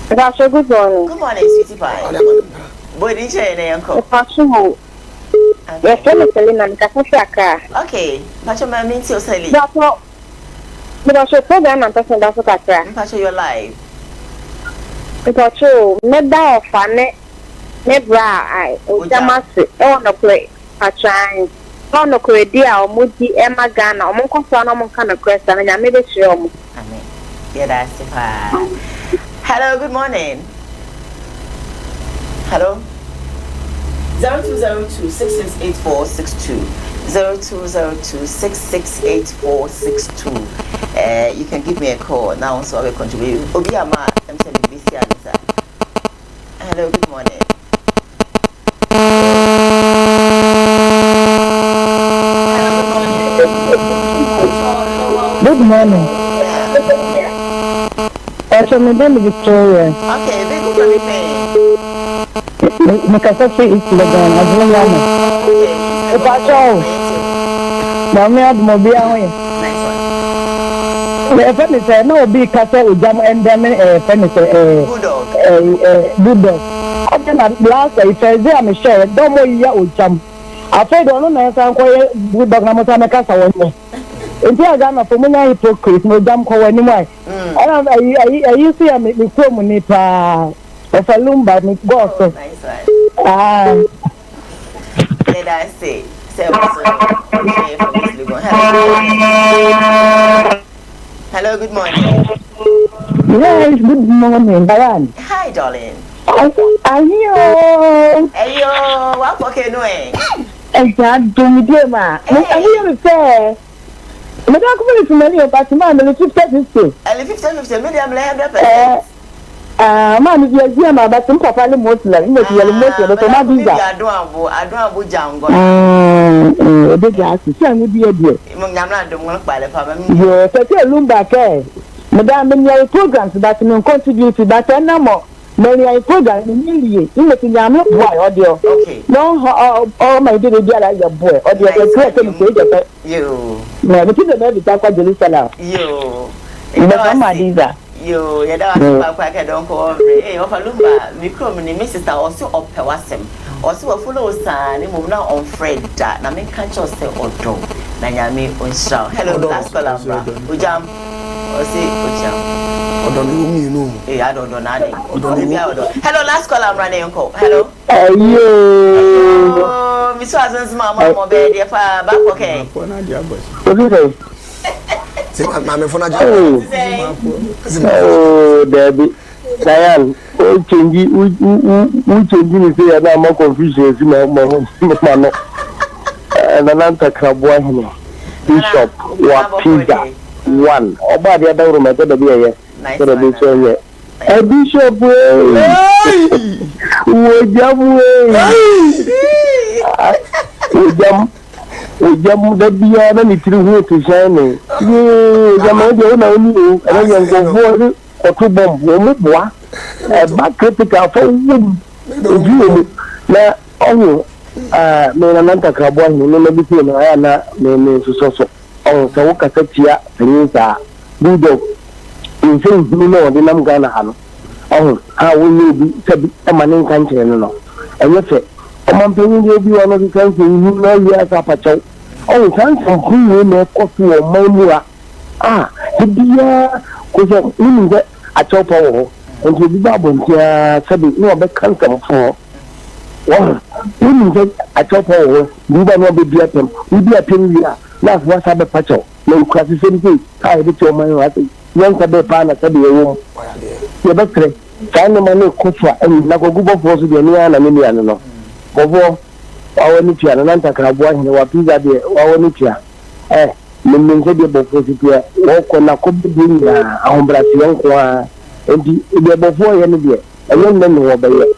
Pasha, good morning.
Good morning, sweetie pie. Boy, didn't you say uncle?
Pasha, yes, Selina,
okay, Pasha, Mammy, Sally.
But I program and person that's what I try.
Pasha, you're live.
Because you made that of fun, never I, Ogyam, on the play, I try. On the Korea or Moody Emma Ghana or Monconfano kind of question, and I made it show me.
Yeah, that's it. Hello, good morning. Hello. 0202-668462. 0202-668462. You can give me a call now, so I will contribute. Ogyam, I'm telling you, hello, good morning.
Good morning. My name is Victoria.
Okay, big for me.
Because it's the gun. I don't know. If I show, Mammy had mobile.
Nice
one. The friend is no big castle with Ogyam and them a Bulldog.
Bulldog.
Ogyam na last day Thursday am share do mo ya Ogyam after do no na san ko ye Bulldog na mo sa me kasa won enti aga na fo mo nya hypocrite no Ogyam ko wani mai ana ayi see am me ko mu ni pa Wofa Lumba me go so
let us say hello, good morning.
Yes, good morning, Bayan.
Hi, darling.
Ayo.
Ayo, what okay doing?
Do me dear ma. I hear you say. Me don't come to money but man, me 50-50.
50-50, me dem le 100%.
Man, if you are ma but some papa le most la, me you most but ma visa.
I don't abu jango.
De ja si an bi e die.
Mo nyam na do mo pa le pa me.
Yo, say Lumba ke. Madam, me your programs but no contribute but na mo. Many program in the boy audio.
Okay.
No, all my day, your boy audio.
You.
No, but you don't talk about Jerusalem.
You.
You know, my visa.
You, I don't go. Hey, Wofa Lumba, me come in my sister also up Pewasem. Also, a follow son, move now on Fred that. Na me can't just say Odo. Na nyame on shout. Hello, last caller. Ogyam. Osi Ogyam. I don't know. Hello, last call. I'm running. Hello.
Hello.
Miss Wasn't Mamma, baby. Back okay.
Oh, Debbie. Diane, we changing say I'm more confusion in my home. And another crab Bishop, what pizza. One. Oba the other room, I got to be here.
Nice.
A bishop way. Ogyam da biya na ni tiri ho to shine. Jama de na oni e na yan go bo ko bomb wo mu boa. Ba critical for wum. Oju na onu me na nanta ka bo ni na bi ti na ya na me so. Oh, so ka tatia tinza. Bulldog. In saying you know the nam Ghana hano. Oh, how will you be said a man in country no. And you say, a man paying you be one of the country you know you as a pacho. Oh, something who will make coffee or mamura. The dear was meaning that a chopper and to be babble said no but can't come for. Well, meaning that a chopper, you don't know the beer them, we be a thing we are. That's what's up a pacho. No classes anything. I did your money. Young Sabe Pana said, you better find the money Kufa and Nagogo for the Niana Miliano. Over our Nitia and Antacarabua and our pizza, our Nitia. Meaning the Bofosipia, walk on a copy, our Brazilian, and the before any day, a young man who obey it.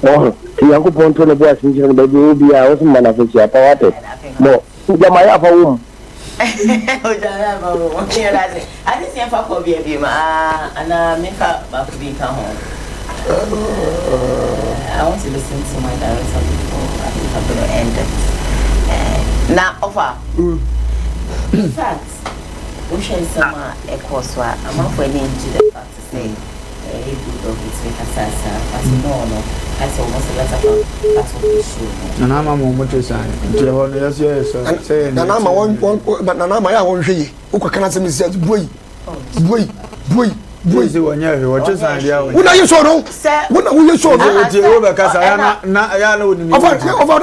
Oh, the young point on the boys, and the baby will be our man of his power. No, Jamaya for whom.
I didn't see if I could be a beam, and I make up back to be come home. I want to listen to my director before I think I'm going to end it. Now, offer. In fact, we share some echoes. I'm not going into the fact to say, hey, Bulldog, it's like a sasa, but no, that's almost a lot of that's what we show.
And I'm a moment to sign. Yes, and I'm a one, but Nana, I won't see you. Who can answer me says, boy. Boys, you were just idea. What are you so wrong? What are you so wrong? Because I know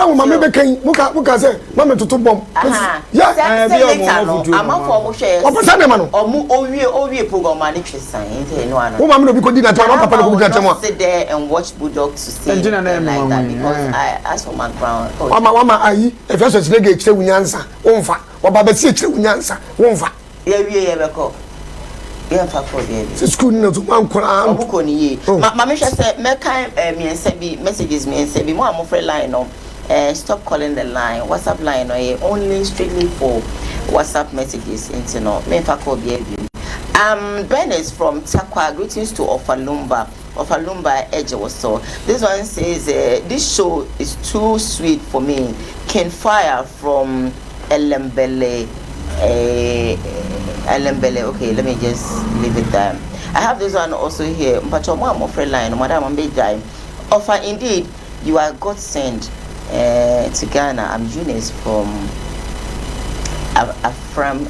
of Mamma came, Muka said, Mamma to bomb. Yes, I'm a former share. Or program management science. Oh, Mamma, because didn't sit there and watch Bulldog to see like that because I asked for my ground. Oh, Mamma, I, if I was legate, say we answer, Wofa, or Baba Sitch, we answer, Wofa. Yeah, yeah, for school no to one crown. Mamma said, make me and say messages me and say, be more afraid line on. Stop calling the line, WhatsApp line, or only strictly for WhatsApp messages. Into no, me for baby. Ben is from Takwa. Greetings to Wofa Lumba Edge or so. This one says, this show is too sweet for me. Can fire from Elembele. Okay, let me just leave it there. I have this one also here. But your mom of line, Madam Ambejai.
Offer, indeed, you are God sent to Ghana. I'm Eunice from Afram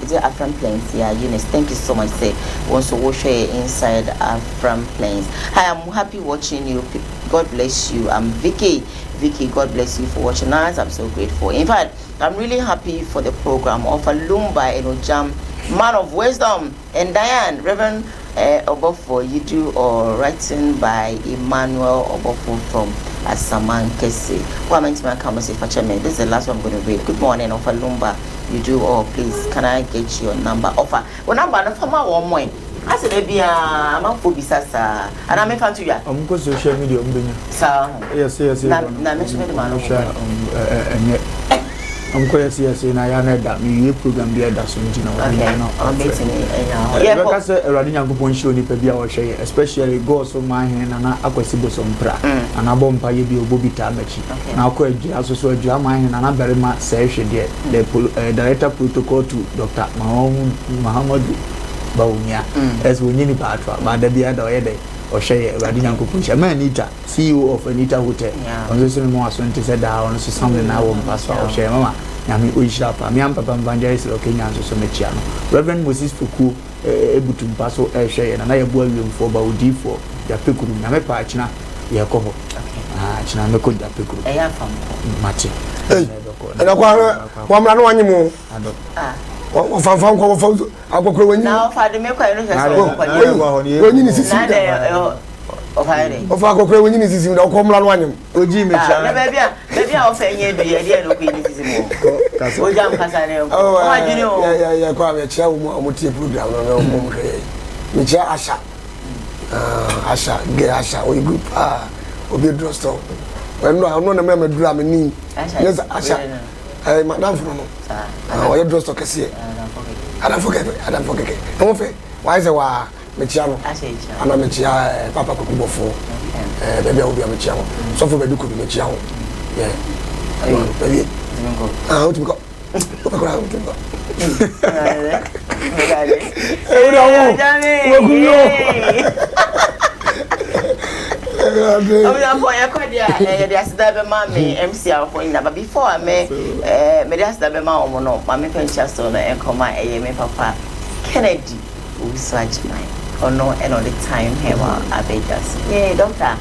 Plains. Yeah, Eunice, thank you so much. Say, also wash inside Afram Plains. Hi, I'm happy watching you. God bless you. I'm Vicky. Vicky, God bless you for watching us. I'm so grateful. In fact, I'm really happy for the program of Lumba and Ogyam, Man of Wisdom, and Diane, Reverend Obofo, you do, or written by Emmanuel Obofo from Asaman Kese. Well, I'm my comments if I this is the last one I'm going to read. Good morning, Offer Lumba. You do, or please, can I get your number? Offer. Well, number, no, for my one more. I said, maybe I'm a phobia, and I'm a fan to you.
I'm going to social media.
Sir,
yes.
Now, mention the man.
I'm quite serious in I know that me program be that soon.
I'm meeting it.
Yeah, because a Radina Gupon show ni pebia or share, especially go so my hand and I possible some pra and a bomb pay be Bobby Tabachi. Now, quite also so my hand and I very much say she did the director protocol to Dr. Muhammad Baumia as we need patra, but the beard or day. Or share Radina Kupusha, Anita, CEO of Anita Hotel. On this more 20 said down, so something I won't pass for share Mama. Yami Uishapa, Miam Papa Evangelist Locanian so Mechiano. Reverend Moses Fuku, able to pass or share and I boil you for Baudi for Yapiku, Namepa China, Yakobo. China no good Yapiku. I am from Mati.
And I want one more. Now,
Father, make I know
when you see of our when you see no come one.
Ogyam, maybe I'll say, yeah, Ogyam Casano. Oh, yeah,
quite a child program. Asha, get Asha, or group, or be dressed. I'm not a member drum in me. Yes, Asha. Madame from your dress of Cassia. I don't forget. Why is it why Michiano? I'm a Michia, Papa Kubo for baby will be a Michiano. So for Bedu could be Michiano. Yeah, baby. How to go?
But before I may, Medias the Bema Mono, Mammy Penchaston and Coma A. Papa Kennedy, who such mine, or no, and all the time, Hema, I beg us. Yea, doctor.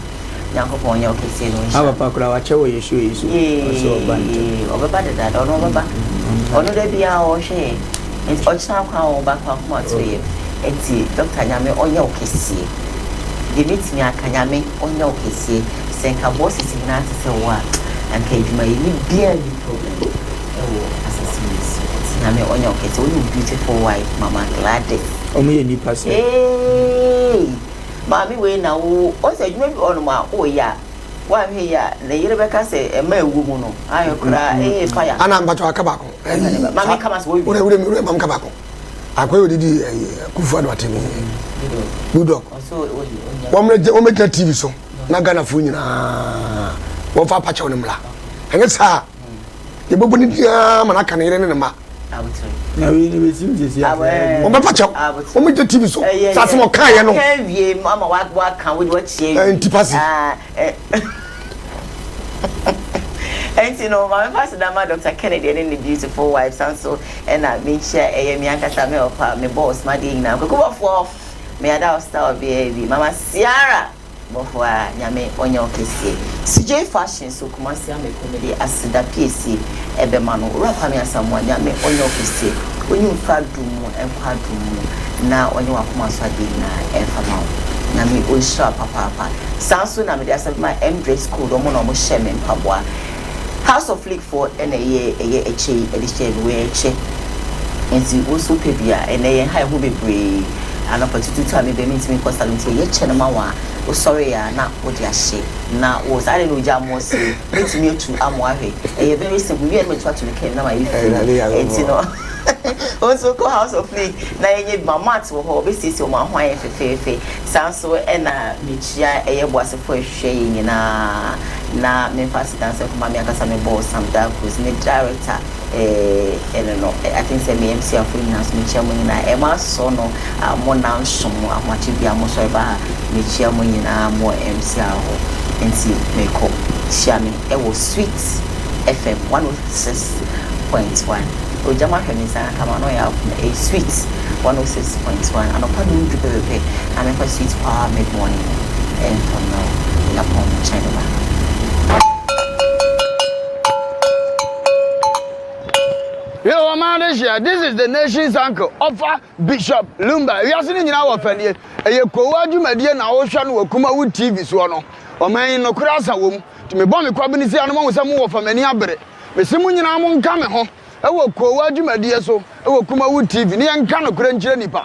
Yanko on your case, our Pacra, you show you over that, or no, Baba. Or no, there be our shame. It's Ogyam how back of much way. And see, Dr. Yame on your case. The meet me a Kanyame on your case, saying her boss is in answer to what, and came my dearly problem. Oh, assassins. Yame on your case, oh, you beautiful wife, Mamma Gladys.
Only any person.
Hey, Mammy, we now also you may be on my oh, yeah. Why here, the Rebecca say, a mere woman, I cry, fire. And I'm but to a cabaco. Mammy comes with Mam Cabaco. I go to the Kufa Bulldog. One make a TV so. Nagana Funina. Wofa Pachonimla. And it's her. The Bobonitia Manakan in the map. I would say. Now, we seem to see. I will make the TV so. That's more kind. Mamma, what can we watch you? And you know, my pastor, Dr. Kennedy, and the beautiful wives, and so, and I make sure a Miankasa me boss, my dear, now go for me. I doubt star baby, Mama Sierra, Bofwa, Yame, on your case. CJ fashion, so Kumasia me comedy as the PC, Ebemano, Rapamia, someone, Yame, on your case. When you fad do more and fad do more, now when you are Kumasa dinner, and for now. Nami Usha Papa. Sansu Nami, there's my M. School, Omono Shemin Pabwa. House of Flick for and a year, edition where check. And see also Pebia and a high hobby brave. And opportunity to me, they meet me because I'm saying, Chenamawa. Oh, sorry, not what you shape. Now, was I don't know Jam was meet me to Amwahe. A very simple, we are going to make now. It's you know. Also, go House of Flick. Now, you my mats will hold this your man, why fefe. Sanso and Michia, a was a first shaying in a na me fast dancer for Mamma Casame boss, some dark who's mid director. I think say me MC of Finance, Michamonina, Emma Sono, more now, some more, much if you are most of Michamonina, more MC. nti meko share me ewo Sweet FM 106.1 Ogyam ahwemisa kama no ya a Sweet 106.1 anopa do dubebe na me for Sweet power mid morning and from now we are on channel.
Yo, man, this is the nation's uncle, Offa Bishop Lumba. We are sitting in our family. A Koowaa Jumadia na Ocean wo Kumawood TV so no. O man no krasa wom. To me bomb kwabini si anoma wo samu wo famani abere. Me simu nyina mo nka me ho. E wo Koowaa Jumadia so, e wo Kumawood TV. Ni enka no kura nkyere nipa.